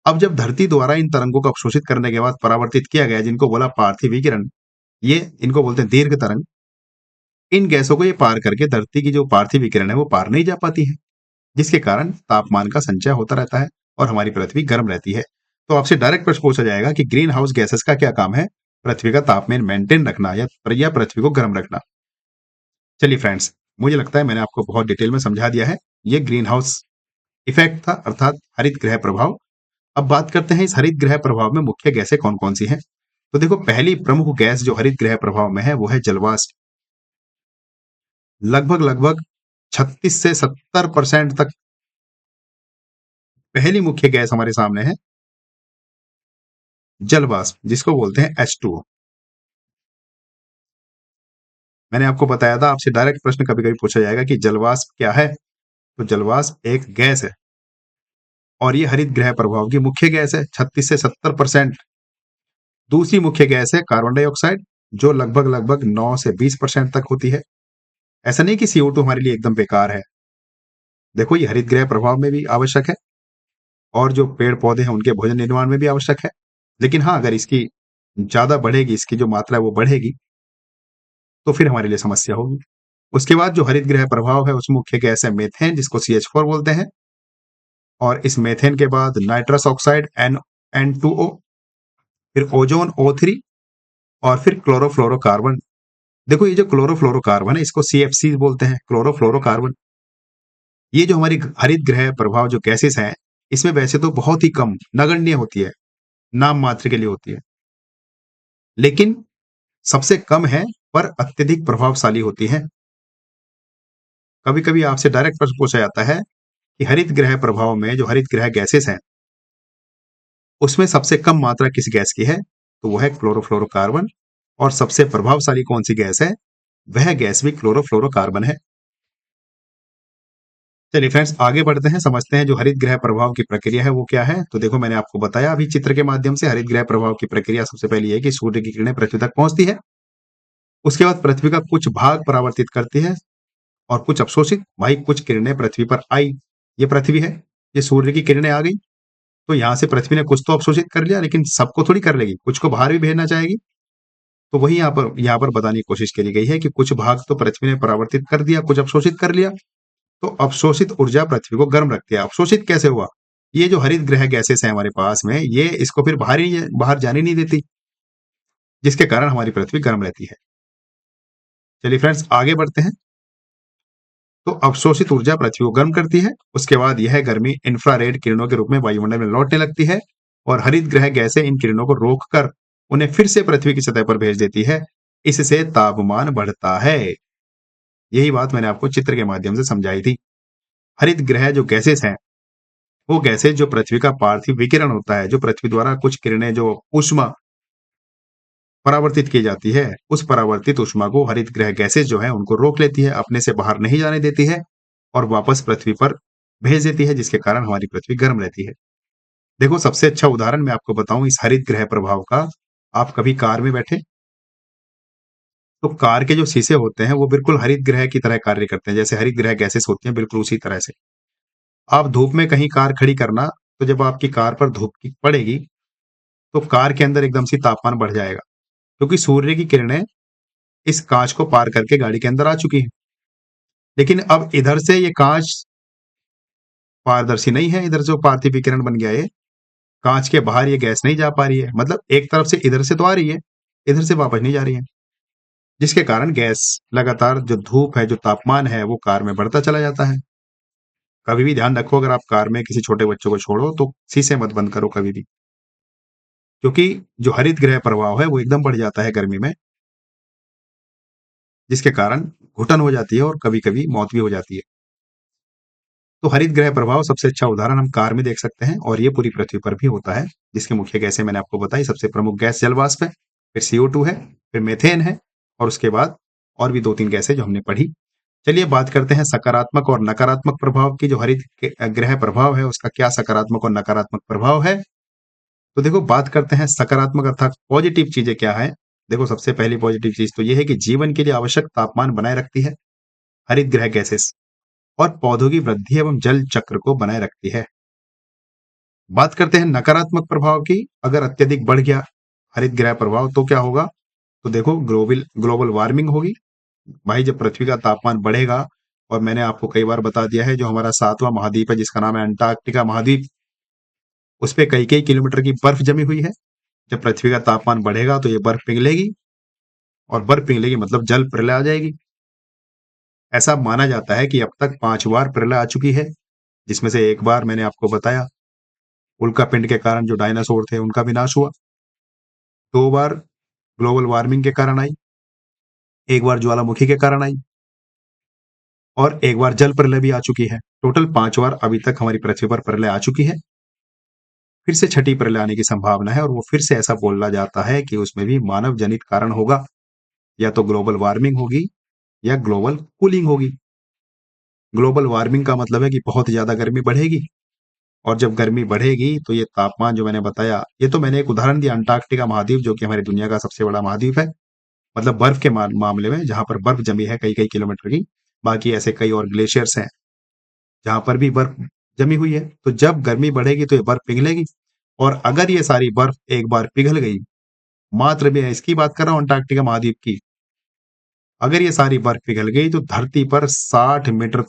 अब जब धरती द्वारा इन तरंगों को अवशोषित करने के बाद परावर्तित किया गया, जिनको बोला पार्थिव विकिरण, ये इनको बोलते हैं दीर्घ तरंग। इन गैसों को ये पार करके धरती की जो पार्थिव विकिरण है वो पार नहीं जा पाती है, जिसके कारण तापमान का संचय होता रहता है और हमारी पृथ्वी गर्म रहती है। तो आपसे डायरेक्ट प्रश्न पूछा जाएगा कि ग्रीन हाउस गैसेस का क्या काम है? पृथ्वी का तापमान मेंटेन रखना या पृथ्वी को गर्म रखना। चलिए फ्रेंड्स, मुझे लगता है मैंने आपको बहुत डिटेल में समझा दिया है। ये ग्रीन हाउस इफेक्ट था, अर्थात हरित गृह प्रभाव। अब बात करते हैं इस हरित गृह प्रभाव में मुख्य गैसें कौन कौन सी हैं। तो देखो पहली प्रमुख गैस जो हरित गृह प्रभाव में है वो है जलवाष्प। लगभग लगभग 36 से 70% तक पहली मुख्य गैस हमारे सामने है जलवाष्प, जिसको बोलते हैं H2O। मैंने आपको बताया था, आपसे डायरेक्ट प्रश्न कभी कभी पूछा जाएगा कि जलवाष्प क्या है। तो जलवाष्प एक गैस है और ये हरित गृह प्रभाव की मुख्य गैस है, 36 से 70%। दूसरी मुख्य गैस है कार्बन डाइऑक्साइड, जो लगभग लगभग 9 से 20% तक होती है। ऐसा नहीं कि CO2 हमारे लिए एकदम बेकार है। देखो ये हरित गृह प्रभाव में भी आवश्यक है और जो पेड़ पौधे हैं उनके भोजन निर्माण में भी आवश्यक है। लेकिन हाँ, अगर इसकी ज्यादा बढ़ेगी, इसकी जो मात्रा है वो बढ़ेगी, तो फिर हमारे लिए समस्या होगी। उसके बाद जो हरित गृह प्रभाव है उसमें मुख्य गैस है मेथेन, जिसको CH4 बोलते हैं। और इस मेथेन के बाद नाइट्रस ऑक्साइड N2O, फिर ओजोन O3 और फिर क्लोरोफ्लोरोकार्बन। देखो ये जो क्लोरोफ्लोरोकार्बन है इसको CFC बोलते हैं, क्लोरोफ्लोरोकार्बन। ये जो हमारी हरित गृह प्रभाव जो गैसेस हैं, इसमें वैसे तो बहुत ही कम, नगण्य होती है, नाम मात्र के लिए होती है, लेकिन सबसे कम है पर अत्यधिक प्रभावशाली होती है। कभी कभी आपसे डायरेक्ट प्रश्न पूछा जाता है कि हरित गृह प्रभाव में जो हरित गृह गैसेस हैं उसमें सबसे कम मात्रा किस गैस की है? तो वो है क्लोरोफ्लोरोकार्बन। और सबसे प्रभावशाली कौन सी गैस है? वह गैस भी क्लोरोफ्लोरोकार्बन है। चलिए फ्रेंड्स आगे बढ़ते हैं, समझते हैं जो हरित गृह प्रभाव की प्रक्रिया है वो क्या है। तो देखो मैंने आपको बताया अभी चित्र के माध्यम से, हरित गृह प्रभाव की प्रक्रिया सबसे पहले है कि सूर्य की किरणें पृथ्वी तक पहुंचती है, उसके बाद पृथ्वी का कुछ भाग परावर्तित करती है और कुछ अवशोषित। भाई कुछ किरणें पृथ्वी पर आई, ये पृथ्वी है, ये सूर्य की किरणें आ गई, तो यहाँ से पृथ्वी ने कुछ तो अवशोषित कर लिया, लेकिन सबको थोड़ी कर लेगी, कुछ को बाहर भी भेजना चाहेगी। तो वही यहाँ पर बताने की कोशिश करी गई है कि कुछ भाग तो पृथ्वी ने परावर्तित कर दिया, कुछ अवशोषित कर लिया। तो अवशोषित ऊर्जा पृथ्वी को गर्म रखती है। अवशोषित कैसे हुआ? ये जो हरित गृह गैसेस है हमारे पास में, ये इसको फिर बाहर जाने नहीं देती, जिसके कारण हमारी पृथ्वी गर्म रहती है। चलिए फ्रेंड्स आगे बढ़ते हैं। तो अवशोषित ऊर्जा पृथ्वी को गर्म करती है। उसके बाद यह गर्मी इंफ्रारेड किरणों के रूप में वायुमंडल में लौटने लगती है और हरित गृह गैसें इन किरणों को रोककर उन्हें फिर से पृथ्वी की सतह पर भेज देती है। इससे तापमान बढ़ता है। यही बात मैंने आपको चित्र के माध्यम से समझाई थी। हरित गृह जो गैसेस हैं, वो गैसेस जो पृथ्वी का पार्थिव विकिरण होता है, जो पृथ्वी द्वारा कुछ किरणें जो ऊष्मा परावर्तित की जाती है, उस परावर्तित ऊष्मा को हरित गृह गैसेस जो है उनको रोक लेती है, अपने से बाहर नहीं जाने देती है और वापस पृथ्वी पर भेज देती है, जिसके कारण हमारी पृथ्वी गर्म रहती है। देखो, सबसे अच्छा उदाहरण मैं आपको बताऊं इस हरित गृह प्रभाव का। आप कभी कार में बैठे तो कार के जो शीशे होते हैं वो बिल्कुल हरित गृह की तरह कार्य करते हैं, जैसे हरित गृह गैसेस होती हैं बिल्कुल उसी तरह से। आप धूप में कहीं कार खड़ी करना, तो जब आपकी कार पर धूप की पड़ेगी तो कार के अंदर एकदम से तापमान बढ़ जाएगा, क्योंकि सूर्य की किरणें इस कांच को पार करके गाड़ी के अंदर आ चुकी हैं। लेकिन अब इधर से ये कांच पारदर्शी नहीं है, इधर जो पार्थिव विकिरण बन गया है, कांच के बाहर ये गैस नहीं जा पा रही है, मतलब एक तरफ से इधर से तो आ रही है, इधर से वापस नहीं जा रही है, जिसके कारण गैस लगातार जो धूप है, जो तापमान है, वो कार में बढ़ता चला जाता है। कभी भी ध्यान रखो, अगर आप कार में किसी छोटे बच्चों को छोड़ो तो शीशे मत बंद करो कभी भी, क्योंकि जो हरित गृह प्रभाव है वो एकदम बढ़ जाता है गर्मी में, जिसके कारण घुटन हो जाती है और कभी कभी मौत भी हो जाती है। तो हरित गृह प्रभाव सबसे अच्छा उदाहरण हम कार में देख सकते हैं और ये पूरी पृथ्वी पर भी होता है, जिसकी मुख्य गैसें मैंने आपको बताई। सबसे प्रमुख गैस जलवाष्प है, फिर CO2 है, फिर मेथेन है और उसके बाद और भी 2-3 गैसें जो हमने पढ़ी। चलिए बात करते हैं सकारात्मक और नकारात्मक प्रभाव की। जो हरित गृह प्रभाव है उसका क्या सकारात्मक और नकारात्मक प्रभाव है। तो देखो, बात करते हैं सकारात्मक अर्थात पॉजिटिव चीजें क्या है। देखो, सबसे पहली पॉजिटिव चीज तो ये है कि जीवन के लिए आवश्यक तापमान बनाए रखती है हरित गृह गैसेस, और पौधों की वृद्धि एवं जल चक्र को बनाए रखती है। बात करते हैं नकारात्मक प्रभाव की। अगर अत्यधिक बढ़ गया हरित गृह प्रभाव तो क्या होगा। तो देखो, ग्लोबल वार्मिंग होगी। भाई, जब पृथ्वी का तापमान बढ़ेगा, और मैंने आपको कई बार बता दिया है, जो हमारा 7वां महाद्वीप है जिसका नाम है अंटार्कटिका महाद्वीप, उस पे कई कई किलोमीटर की बर्फ जमी हुई है। जब पृथ्वी का तापमान बढ़ेगा तो ये बर्फ पिघलेगी, और बर्फ पिघलेगी मतलब जल प्रलय आ जाएगी। ऐसा माना जाता है कि अब तक 5 बार प्रलय आ चुकी है, जिसमें से एक बार मैंने आपको बताया उल्का पिंड के कारण जो डायनासोर थे उनका विनाश हुआ। 2 बार ग्लोबल वार्मिंग के कारण आई, एक बार ज्वालामुखी के कारण आई, और एक बार जल प्रलय भी आ चुकी है। टोटल 5 बार अभी तक हमारी पृथ्वी पर प्रलय आ चुकी है। फिर से छठी प्रलय आने की संभावना है, और वो फिर से ऐसा बोला जाता है कि उसमें भी मानव जनित कारण होगा। या तो ग्लोबल वार्मिंग होगी या ग्लोबल कूलिंग होगी। ग्लोबल वार्मिंग का मतलब है कि बहुत ज्यादा गर्मी बढ़ेगी, और जब गर्मी बढ़ेगी तो ये तापमान जो मैंने बताया, ये तो मैंने एक उदाहरण दिया अंटार्कटिका महाद्वीप, जो कि हमारी दुनिया का सबसे बड़ा महाद्वीप है, मतलब बर्फ के मामले में, जहां पर बर्फ जमी है कई कई किलोमीटर की। बाकी ऐसे कई और ग्लेशियर्स हैं जहां पर भी बर्फ जमी हुई है। तो जब गर्मी बढ़ेगी तो ये बर्फ पिघलेगी, और अगर ये सारी बर्फ एक बार पिघल गई, मात्र मैं इसकी बात कर रहा हूं अंटार्कटिका महाद्वीप की, अगर ये सारी बर्फ पिघल गई तो धरती पर 60 मीटर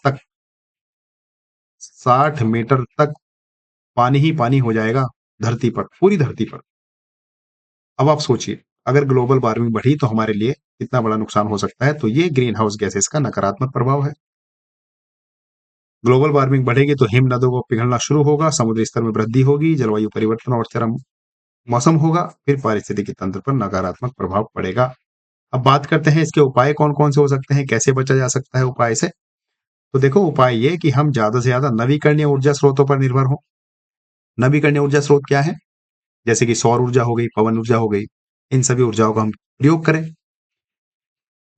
तक पानी ही पानी हो जाएगा, धरती पर, पूरी धरती पर। अब आप सोचिए, अगर ग्लोबल वार्मिंग बढ़ी तो हमारे लिए कितना बड़ा नुकसान हो सकता है। तो ये ग्रीन हाउस गैसेस का नकारात्मक प्रभाव है। ग्लोबल वार्मिंग बढ़ेगी तो हिम नदों को पिघलना शुरू होगा, समुद्री स्तर में वृद्धि होगी, जलवायु परिवर्तन और चरम मौसम होगा, फिर पारिस्थितिकी तंत्र पर नकारात्मक प्रभाव पड़ेगा। अब बात करते हैं इसके उपाय कौन कौन से हो सकते हैं, कैसे बचा जा सकता है उपाय से। तो देखो, उपाय ये कि हम ज्यादा से ज्यादा नवीकरणीय ऊर्जा स्रोतों पर निर्भर हो। नवीकरणीय ऊर्जा स्रोत क्या है, जैसे कि सौर ऊर्जा हो गई, पवन ऊर्जा हो गई, इन सभी ऊर्जाओं का हम प्रयोग करें।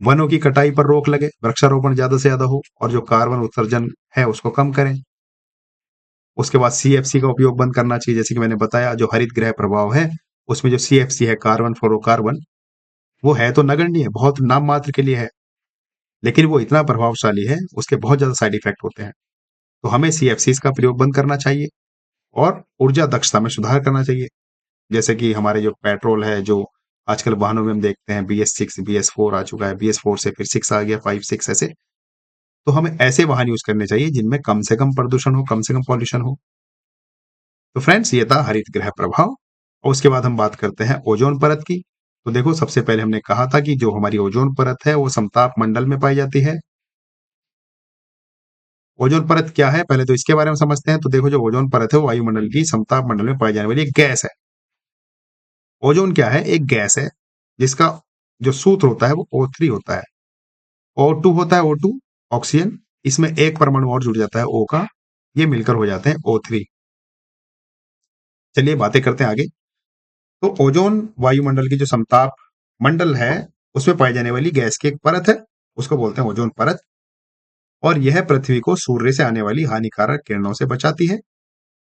वनों की कटाई पर रोक लगे, वृक्षारोपण ज्यादा से ज्यादा हो, और जो कार्बन उत्सर्जन है उसको कम करें। उसके बाद CFC का उपयोग बंद करना चाहिए, जैसे कि मैंने बताया जो हरित गृह प्रभाव है उसमें जो CFC है, कार्बन फ्लोरोकार्बन, वो है तो नगण्य, बहुत नाम मात्र के लिए है, लेकिन वो इतना प्रभावशाली है, उसके बहुत ज्यादा साइड इफेक्ट होते हैं। तो हमें CFCs का प्रयोग बंद करना चाहिए, और ऊर्जा दक्षता में सुधार करना चाहिए। जैसे कि हमारे जो पेट्रोल है, जो आजकल वाहनों में हम देखते हैं BS6 BS4 आ चुका है, BS4 से फिर 6 आ गया, 5 6 ऐसे। तो हमें ऐसे वाहन यूज करने चाहिए जिनमें कम से कम प्रदूषण हो, कम से कम पॉल्यूशन हो। तो फ्रेंड्स, ये था हरित गृह प्रभाव। और उसके बाद हम बात करते हैं ओजोन परत की। तो देखो, सबसे पहले हमने कहा था कि जो हमारी ओजोन परत है वो समताप मंडल में पाई जाती है, ओजोन परत क्या है, पहले तो इसके बारे में समझते हैं। तो देखो, जो ओजोन परत है वो वायुमंडल की समताप मंडल में पाई जाने वाली एक गैस है। ओजोन क्या है, एक गैस है जिसका जो सूत्र होता है वो O3 होता है। O2 होता है, O2 ऑक्सीजन, इसमें एक परमाणु और जुड़ जाता है O का, ये मिलकर हो जाते हैं O3। चलिए बातें करते हैं आगे। तो ओजोन वायुमंडल की जो समताप मंडल है उसमें पाई जाने वाली गैस की एक परत है, उसको बोलते हैं ओजोन परत। और यह पृथ्वी को सूर्य से आने वाली हानिकारक किरणों से बचाती है।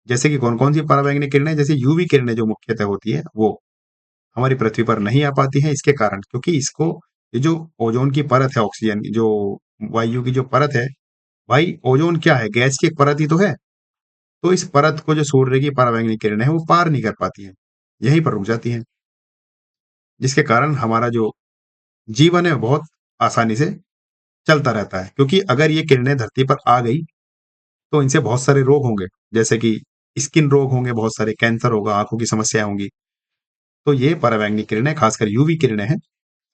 जैसे कि कौन कौन सी पराबैंगनी किरणें, जैसे यूवी किरणें जो मुख्यतः होती है वो हमारी पृथ्वी पर नहीं आ पाती हैं, इसके कारण, क्योंकि इसको, ये जो ओजोन की परत है, ऑक्सीजन जो वायु की जो परत है, भाई ओजोन क्या है, गैस की एक परत ही तो है। तो इस परत को जो सूर्य की पराबैंगनी किरणें हैं वो पार नहीं कर पाती हैं, यहीं पर रुक जाती हैं, जिसके कारण हमारा जो जीवन है बहुत आसानी से चलता रहता है। क्योंकि अगर ये किरणें धरती पर आ गई तो इनसे बहुत सारे रोग होंगे, जैसे कि स्किन रोग होंगे, बहुत सारे कैंसर होगा, आंखों की समस्याएं होंगी। तो ये पराबैंगनी किरणें, खासकर यूवी किरणें हैं।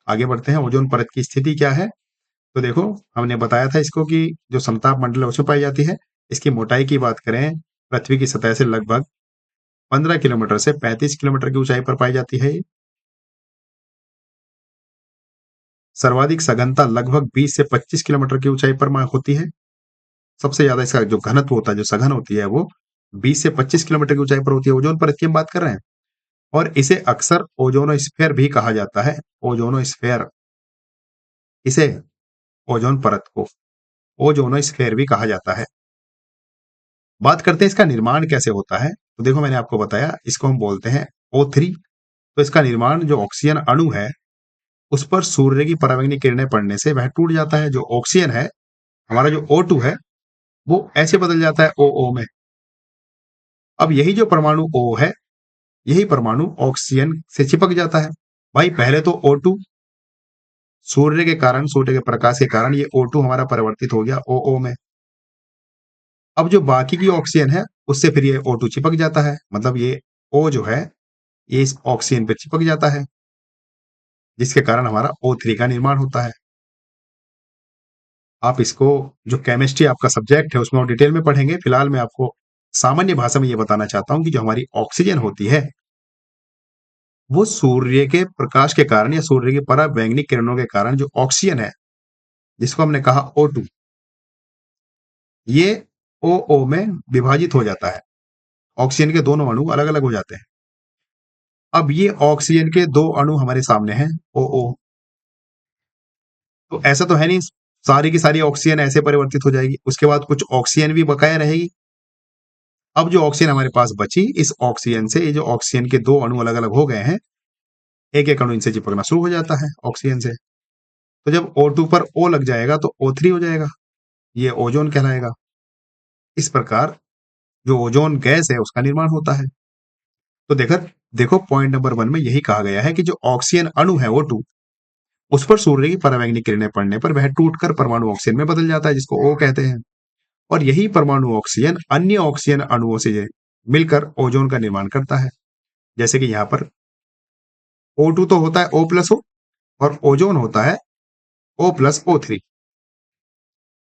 आगे बढ़ते हैं, ओजोन परत की स्थिति क्या है। तो देखो, हमने बताया था इसको कि जो समताप मंडल है उसमें पाई जाती है। इसकी मोटाई की बात करें, पृथ्वी की सतह से लगभग 15 किलोमीटर से 35 किलोमीटर की ऊंचाई पर पाई जाती है। सर्वाधिक सघनता लगभग 20 से 25 किलोमीटर की ऊंचाई पर होती है। सबसे ज्यादा इसका जो घनत्व होता है, जो सघन होती है, वो 20 से 25 किलोमीटर की ऊंचाई पर होती है। ओजोन परत की हम बात कर रहे हैं। और इसे अक्सर ओजोनोस्फीयर भी कहा जाता है। ओजोनोस्फीयर, इसे, ओजोन परत को ओजोनोस्फीयर भी कहा जाता है। बात करते हैं इसका निर्माण कैसे होता है। तो देखो, मैंने आपको बताया, इसको हम बोलते हैं O3। तो इसका निर्माण, जो ऑक्सीजन अणु है उस पर सूर्य की पराबैंगनी किरणें पड़ने से वह टूट जाता है। जो ऑक्सीजन है, हमारा जो O2 है, वो ऐसे बदल जाता है OO में। अब यही जो परमाणु O है, यही परमाणु ऑक्सीजन से चिपक जाता है। भाई पहले तो O2, सूर्य के कारण, सूर्य के प्रकाश के कारण ये O2 हमारा परिवर्तित हो गया OO में। अब जो बाकी की ऑक्सीजन है उससे फिर ये O2 चिपक जाता है, मतलब ये O जो है ये इस ऑक्सीजन पे चिपक जाता है, जिसके कारण हमारा O3 का निर्माण होता है। आप इसको, जो केमिस्ट्री आपका सब्जेक्ट है उसमें और डिटेल में पढ़ेंगे। फिलहाल मैं आपको सामान्य भाषा में ये बताना चाहता हूं कि जो हमारी ऑक्सीजन होती है वो सूर्य के प्रकाश के कारण या सूर्य की पराबैंगनी किरणों के कारण जो ऑक्सीजन है, जिसको हमने कहा O2, ये OO में विभाजित हो जाता है। ऑक्सीजन के दोनों अणु अलग अलग हो जाते हैं। अब ये ऑक्सीजन के दो अणु हमारे सामने हैं, OO। तो ऐसा तो है नहीं सारी की सारी ऑक्सीजन ऐसे परिवर्तित हो जाएगी, उसके बाद कुछ ऑक्सीजन भी बकाया रहेगी। अब जो ऑक्सीजन हमारे पास बची, इस ऑक्सीजन से, ये जो ऑक्सीजन के दो अणु अलग अलग हो गए हैं, एक एक अणु इनसे चिपकना शुरू हो जाता है ऑक्सीजन से। तो जब O2 पर O लग जाएगा तो O3 हो जाएगा, ये ओजोन कहलाएगा। इस प्रकार जो ओजोन गैस है उसका निर्माण होता है। तो देखो, पॉइंट नंबर 1 में यही कहा गया है कि जो ऑक्सीजन अणु है O2, उस पर सूर्य की पराबैंगनी किरणें पड़ने पर वह टूटकर परमाणु ऑक्सीजन में बदल जाता है, जिसको O कहते हैं। और यही परमाणु ऑक्सीजन अन्य ऑक्सीजन अणुओं से मिलकर ओजोन का निर्माण करता है। जैसे कि यहाँ पर O2 तो होता है O+O, और ओजोन होता है O+O3।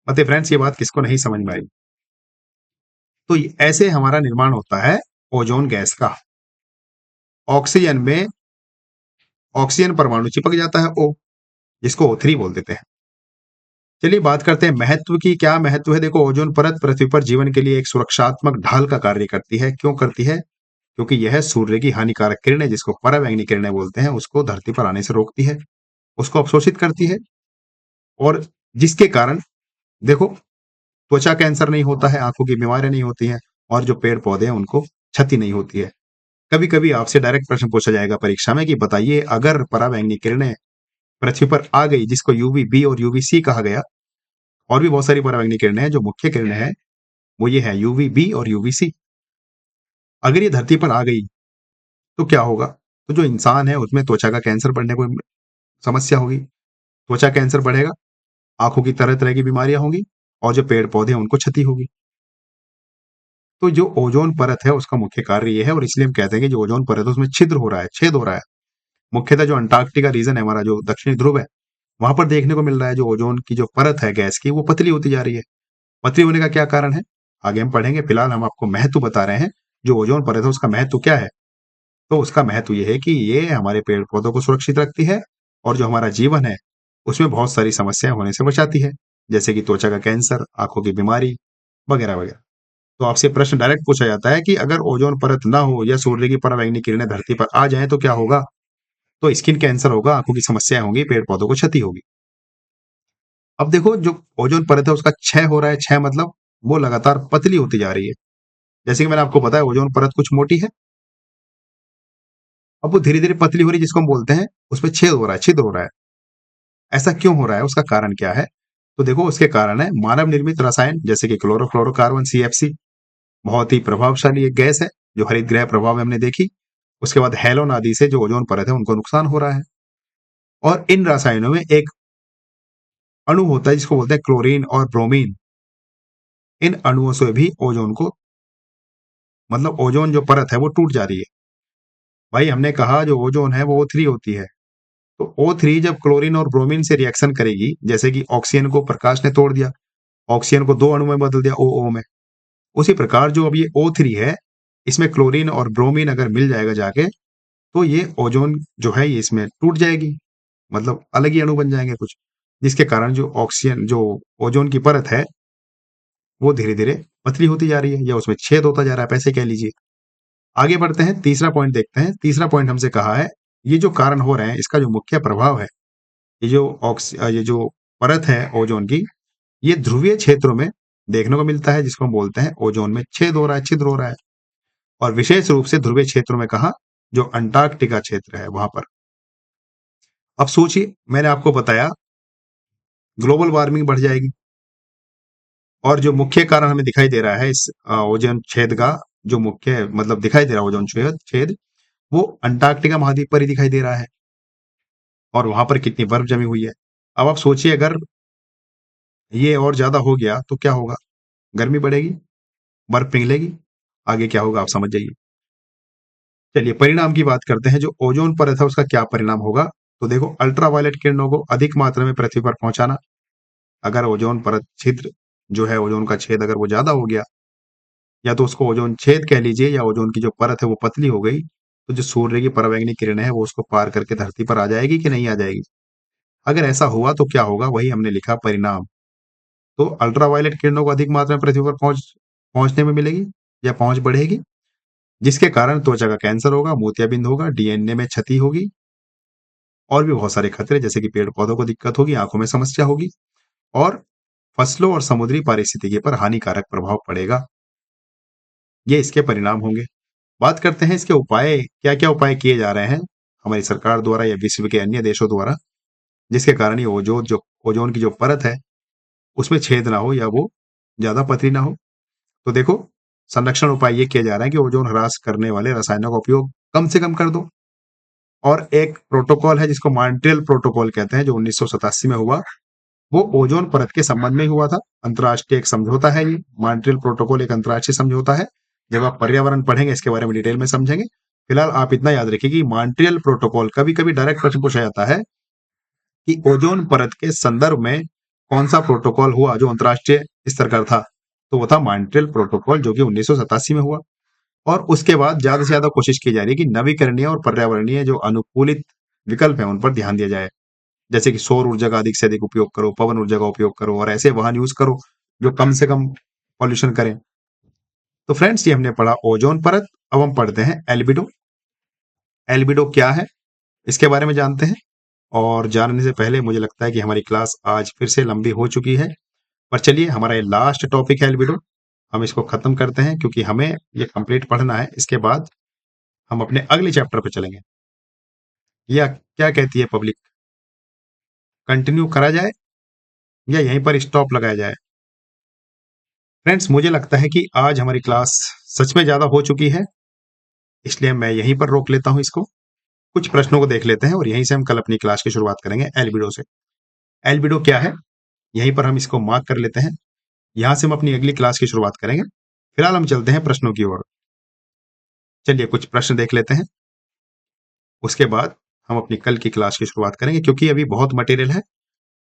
मतलब फ्रेंड्स, ये बात किसको नहीं समझ में आई? तो ऐसे हमारा निर्माण होता है ओजोन गैस का। ऑक्सीजन में ऑक्सीजन परमाणु चिपक जाता है O, जिसको O3 बोल देते हैं। चलिए बात करते हैं महत्व की। क्या महत्व है? देखो, ओजोन परत पृथ्वी पर जीवन के लिए एक सुरक्षात्मक ढाल का कार्य करती है। क्यों करती है? क्योंकि यह सूर्य की हानिकारक किरणें, जिसको पराबैंगनी किरणें बोलते हैं, उसको धरती पर आने से रोकती है, उसको अवशोषित करती है। और जिसके कारण देखो, त्वचा कैंसर नहीं होता है, आंखों की बीमारियां नहीं होती हैं, और जो पेड़ पौधे हैं उनको क्षति नहीं होती है। कभी कभी आपसे डायरेक्ट प्रश्न पूछा जाएगा परीक्षा में कि बताइए, अगर पराबैंगनी किरणें पृथ्वी पर आ गई, जिसको यूवी बी और यूवी सी कहा गया, और भी बहुत सारी पराबैंगनी किरणें हैं, जो मुख्य किरणें हैं वो ये है यूवी बी और यूवी सी। अगर ये धरती पर आ गई तो क्या होगा? तो जो इंसान है उसमें त्वचा का कैंसर बढ़ने को समस्या होगी, त्वचा कैंसर बढ़ेगा, आंखों की तरह तरह की बीमारियां होंगी, और जो पेड़ पौधे हैं उनको क्षति होगी। तो जो ओजोन परत है उसका मुख्य कार्य ये है, और इसलिए हम कहते हैं कि जो ओजोन परत है उसमें छिद्र हो रहा है, छेद हो रहा है। मुख्यतः जो अंटार्कटिका रीजन है, हमारा जो दक्षिणी ध्रुव है, वहां पर देखने को मिल रहा है जो ओजोन की जो परत है गैस की, वो पतली होती जा रही है। पतली होने का क्या कारण है आगे हम पढ़ेंगे। फिलहाल हम आपको महत्व बता रहे हैं, जो ओजोन परत है उसका महत्व क्या है। तो उसका महत्व ये है कि ये हमारे पेड़ पौधों को सुरक्षित रखती है और जो हमारा जीवन है उसमें बहुत सारी समस्याएं होने से बचाती है, जैसे कि त्वचा का कैंसर, आंखों की बीमारी वगैरह वगैरह। तो आपसे प्रश्न डायरेक्ट पूछा जाता है कि अगर ओजोन परत ना हो या सूर्य की पराबैंगनी किरणें धरती पर आ जाएं तो क्या होगा। तो स्किन कैंसर होगा, आंखों की समस्याएं होंगी, पेड़ पौधों को क्षति होगी। अब देखो, जो ओजोन परत है उसका क्षय हो रहा है। क्षय मतलब वो लगातार पतली होती जा रही है। जैसे कि मैंने आपको बताया, ओजोन परत कुछ मोटी है, अब वो धीरे धीरे पतली हो रही है, जिसको हम बोलते हैं उसमें छेद हो रहा है, छिद्र हो रहा है। ऐसा क्यों हो रहा है, उसका कारण क्या है। तो देखो, उसके कारण है मानव निर्मित रसायन, जैसे कि क्लोरोफ्लोरोकार्बन CFC, बहुत ही प्रभावशाली एक गैस है जो हरित गृह प्रभाव में हमने देखी। उसके बाद हेलोन आदि से जो ओजोन परत है उनको नुकसान हो रहा है। और इन रसायनों में एक अणु होता है जिसको बोलते हैं क्लोरीन और ब्रोमीन। इन अणुओं से भी ओजोन को, मतलब ओजोन जो परत है वो टूट जा रही है। भाई हमने कहा जो ओजोन है वो O3 होती है। तो O3 जब क्लोरीन और ब्रोमीन से रिएक्शन करेगी, जैसे कि ऑक्सीजन को प्रकाश ने तोड़ दिया, ऑक्सीजन को 2 अणु में बदल दिया, OO में। उसी प्रकार जो अब ये O3 है, इसमें क्लोरीन और ब्रोमीन अगर मिल जाएगा जाके, तो ये ओजोन जो है ये इसमें टूट जाएगी, मतलब अलग ही अणु बन जाएंगे कुछ, जिसके कारण जो ऑक्सीजन, जो ओजोन की परत है वो धीरे धीरे पतली होती जा रही है या उसमें छेद होता जा रहा है, पैसे कह लीजिए। आगे बढ़ते हैं, तीसरा पॉइंट देखते हैं। तीसरा पॉइंट हमसे कहा है, ये जो कारण हो रहे हैं इसका जो मुख्य प्रभाव है, ये जो परत है ओजोन की, ये ध्रुवीय क्षेत्रों में देखने को मिलता है, जिसको हम बोलते हैं ओजोन में छेद हो रहा है, छिद्र हो रहा है। और विशेष रूप से ध्रुवीय क्षेत्रों में कहा, जो अंटार्कटिका क्षेत्र है वहां पर। अब सोचिए, मैंने आपको बताया ग्लोबल वार्मिंग बढ़ जाएगी, और जो मुख्य कारण हमें दिखाई दे रहा है इस ओजोन छेद का, जो मुख्य मतलब दिखाई दे रहा है ओजोन छेद छेद वो अंटार्कटिका महाद्वीप पर ही दिखाई दे रहा है, और वहां पर कितनी बर्फ जमी हुई है। अब आप सोचिए, अगर ये और ज्यादा हो गया तो क्या होगा। गर्मी बढ़ेगी, बर्फ पिघलेगी, आगे क्या होगा आप समझ जाइए। चलिए परिणाम की बात करते हैं। जो ओजोन परत है उसका क्या परिणाम होगा। तो देखो, अल्ट्रावायलेट किरणों को अधिक मात्रा में पृथ्वी पर पहुंचाना। अगर ओजोन परत छिद्र जो है, ओजोन का छेद अगर वो ज्यादा हो गया, या तो उसको ओजोन छेद कह लीजिए, या ओजोन की जो परत है वो पतली हो गई, तो जो सूर्य की पराबैंगनी किरणें है वो उसको पार करके धरती पर आ जाएगी कि नहीं आ जाएगी। अगर ऐसा हुआ तो क्या होगा, वही हमने लिखा परिणाम। तो अल्ट्रावायलेट किरणों को अधिक मात्रा में पृथ्वी पर पहुंचने में मिलेगी या पहुंच बढ़ेगी, जिसके कारण त्वचा का कैंसर होगा, मोतियाबिंद होगा, DNA में क्षति होगी, और भी बहुत सारे खतरे, जैसे कि पेड़ पौधों को दिक्कत होगी, आंखों में समस्या होगी, और फसलों और समुद्री पारिस्थितिकी पर हानिकारक प्रभाव पड़ेगा। ये इसके परिणाम होंगे। बात करते हैं इसके उपाय, क्या क्या उपाय किए जा रहे हैं हमारी सरकार द्वारा या विश्व के अन्य देशों द्वारा, जिसके कारण ये ओजोन की जो परत है उसमें छेद ना हो या वो ज्यादा पतली ना हो। तो देखो, संरक्षण उपाय ये किया जा रहा है कि ओजोन ह्रास करने वाले रसायनों का उपयोग कम से कम कर दो। और एक प्रोटोकॉल है जिसको मॉन्ट्रियल प्रोटोकॉल कहते हैं, जो 1987 में हुआ, वो ओजोन परत के संबंध में ही हुआ था। अंतर्राष्ट्रीय एक समझौता है ये। मॉन्ट्रियल प्रोटोकॉल एक अंतर्राष्ट्रीय समझौता है। जब आप पर्यावरण पढ़ेंगे इसके बारे में डिटेल में समझेंगे। फिलहाल आप इतना याद रखिए कि मॉन्ट्रियल प्रोटोकॉल, कभी कभी डायरेक्ट प्रश्न पूछा जाता है कि ओजोन परत के संदर्भ में कौन सा प्रोटोकॉल हुआ जो अंतर्राष्ट्रीय स्तर का था। तो वो था मॉन्ट्रियल प्रोटोकॉल, जो कि 1987 में हुआ। और उसके बाद ज्यादा से ज्यादा कोशिश की जा रही है कि नवीकरणीय और पर्यावरणीय जो अनुकूलित विकल्प है उन पर ध्यान दिया जाए, जैसे कि सौर ऊर्जा का अधिक से अधिक उपयोग करो, पवन ऊर्जा का उपयोग करो, और ऐसे वाहन यूज करो जो कम से कम पॉल्यूशन करें। तो फ्रेंड्स, ये हमने पढ़ा ओजोन परत। अब हम पढ़ते हैं एल्बिडो। एल्बिडो क्या है, इसके बारे में जानते हैं। और जानने से पहले मुझे लगता है कि हमारी क्लास आज फिर से लंबी हो चुकी है, पर चलिए, हमारा ये लास्ट टॉपिक है एल्बिडो, हम इसको खत्म करते हैं क्योंकि हमें ये कंप्लीट पढ़ना है। इसके बाद हम अपने अगले चैप्टर पे चलेंगे। या क्या कहती है पब्लिक, कंटिन्यू करा जाए या यहीं पर स्टॉप लगाया जाए। फ्रेंड्स, मुझे लगता है कि आज हमारी क्लास सच में ज्यादा हो चुकी है, इसलिए मैं यहीं पर रोक लेता हूं इसको। कुछ प्रश्नों को देख लेते हैं और यहीं से हम कल अपनी क्लास की शुरुआत करेंगे एल्बिडो से। एल्बिडो क्या है, यहीं पर हम इसको मार्क कर लेते हैं। यहां से हम अपनी अगली क्लास की शुरुआत करेंगे। फिलहाल हम चलते हैं प्रश्नों की ओर। चलिए कुछ प्रश्न देख लेते हैं, उसके बाद हम अपनी कल की क्लास की शुरुआत करेंगे, क्योंकि अभी बहुत मटेरियल है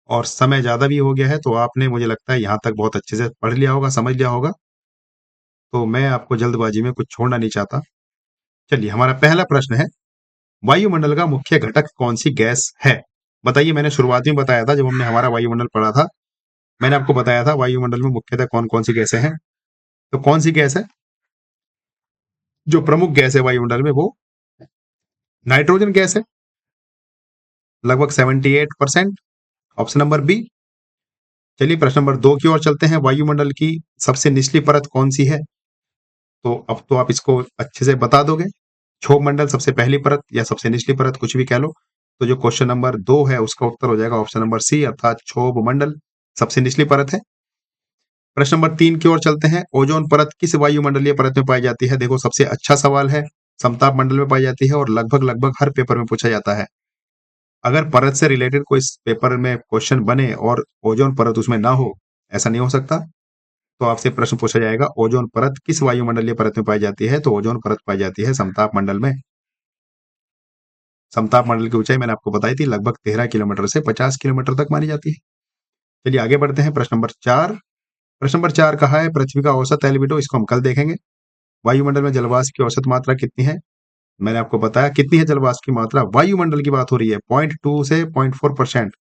और समय ज़्यादा भी हो गया है, तो आपने मुझे लगता है यहाँ तक बहुत अच्छे से पढ़ लिया होगा, समझ लिया होगा। तो मैं आपको जल्दबाजी में कुछ छोड़ना नहीं चाहता। चलिए, हमारा पहला प्रश्न है, वायुमंडल का मुख्य घटक कौन-सी गैस है? बताइए, मैंने शुरुआत में बताया था जब हमने हमारा वायुमंडल पढ़ा था, मैंने आपको बताया था वायुमंडल में मुख्यतः कौन-कौन सी गैसें हैं। तो कौन-सी गैस है? जो प्रमुख गैस है वायुमंडल में वो नाइट्रोजन गैस है, लगभग 78%। Option number B. चलिए प्रश्न नंबर 2 की ओर चलते हैं। वायुमंडल की सबसे निचली परत कौन-सी है? तो अब तो आप इसको अच्छे से बता दोगे। क्षोभ मंडल सबसे पहली परत या सबसे निचली परत, कुछ भी कह लो। तो जो क्वेश्चन नंबर 2 है उसका उत्तर हो जाएगा ऑप्शन नंबर सी, अर्थात क्षोभ मंडल सबसे निचली परत है। प्रश्न नंबर 3 की ओर चलते हैं। ओजोन परत किस वायुमंडलीय परत में पाई जाती है? देखो, सबसे अच्छा सवाल है। समताप मंडल में पाई जाती है और लगभग हर पेपर में पूछा जाता है। अगर परत से रिलेटेड कोई पेपर में क्वेश्चन बने और ओजोन परत उसमें ना हो, ऐसा नहीं हो सकता। तो आपसे प्रश्न पूछा जाएगा, ओजोन परत किस वायुमंडलीय परत में पाई जाती है? तो ओजोन परत पाई जाती है समताप मंडल में। समताप मंडल की ऊंचाई मैंने आपको बताई थी, लगभग 13 किलोमीटर से 50 किलोमीटर तक मानी जाती है। चलिए आगे बढ़ते हैं। प्रश्न नंबर 4। प्रश्न नंबर 4 कहा है, पृथ्वी का औसत एल्बिडो, इसको हम कल देखेंगे। वायुमंडल में जलवाष्प की औसत मात्रा कितनी है? मैंने आपको बताया कितनी है जलवाष्प की मात्रा। वायुमंडल की बात हो रही है, 0.2 से 0.4%।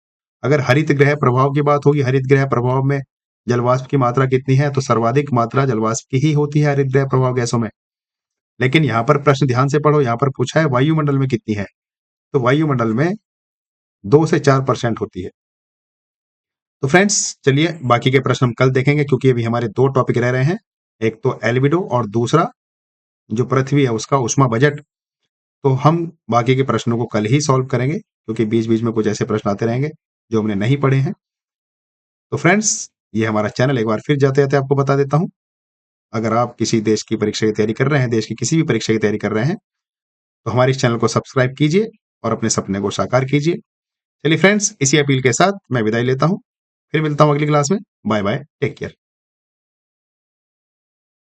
अगर हरित गृह प्रभाव की बात होगी, हरित गृह प्रभाव में जलवाष्प की मात्रा कितनी है? तो सर्वाधिक मात्रा जलवाष्प की ही होती है हरित गृह प्रभाव गैसों में। लेकिन यहाँ पर प्रश्न ध्यान से पढ़ो, यहाँ पर पूछा है वायुमंडल में कितनी है। तो वायुमंडल में 2 से 4% होती है। तो फ्रेंड्स, चलिए बाकी के प्रश्न हम कल देखेंगे, क्योंकि अभी हमारे 2 टॉपिक रह रहे हैं। एक तो एल्बिडो और दूसरा जो पृथ्वी है उसका ऊष्मा बजट। तो हम बाकी के प्रश्नों को कल ही सॉल्व करेंगे, क्योंकि बीच-बीच में कुछ ऐसे प्रश्न आते रहेंगे जो हमने नहीं पढ़े हैं। तो फ्रेंड्स, ये हमारा चैनल, एक बार फिर जाते-जाते आपको बता देता हूँ। अगर आप किसी देश की परीक्षा की तैयारी कर रहे हैं, देश की किसी भी परीक्षा की तैयारी कर रहे हैं, तो हमारे इस चैनल को सब्सक्राइब कीजिए और अपने सपने को साकार कीजिए। चलिए फ्रेंड्स, इसी अपील के साथ मैं विदाई लेता हूँ। फिर मिलता हूँ अगली क्लास में। Bye bye, take care.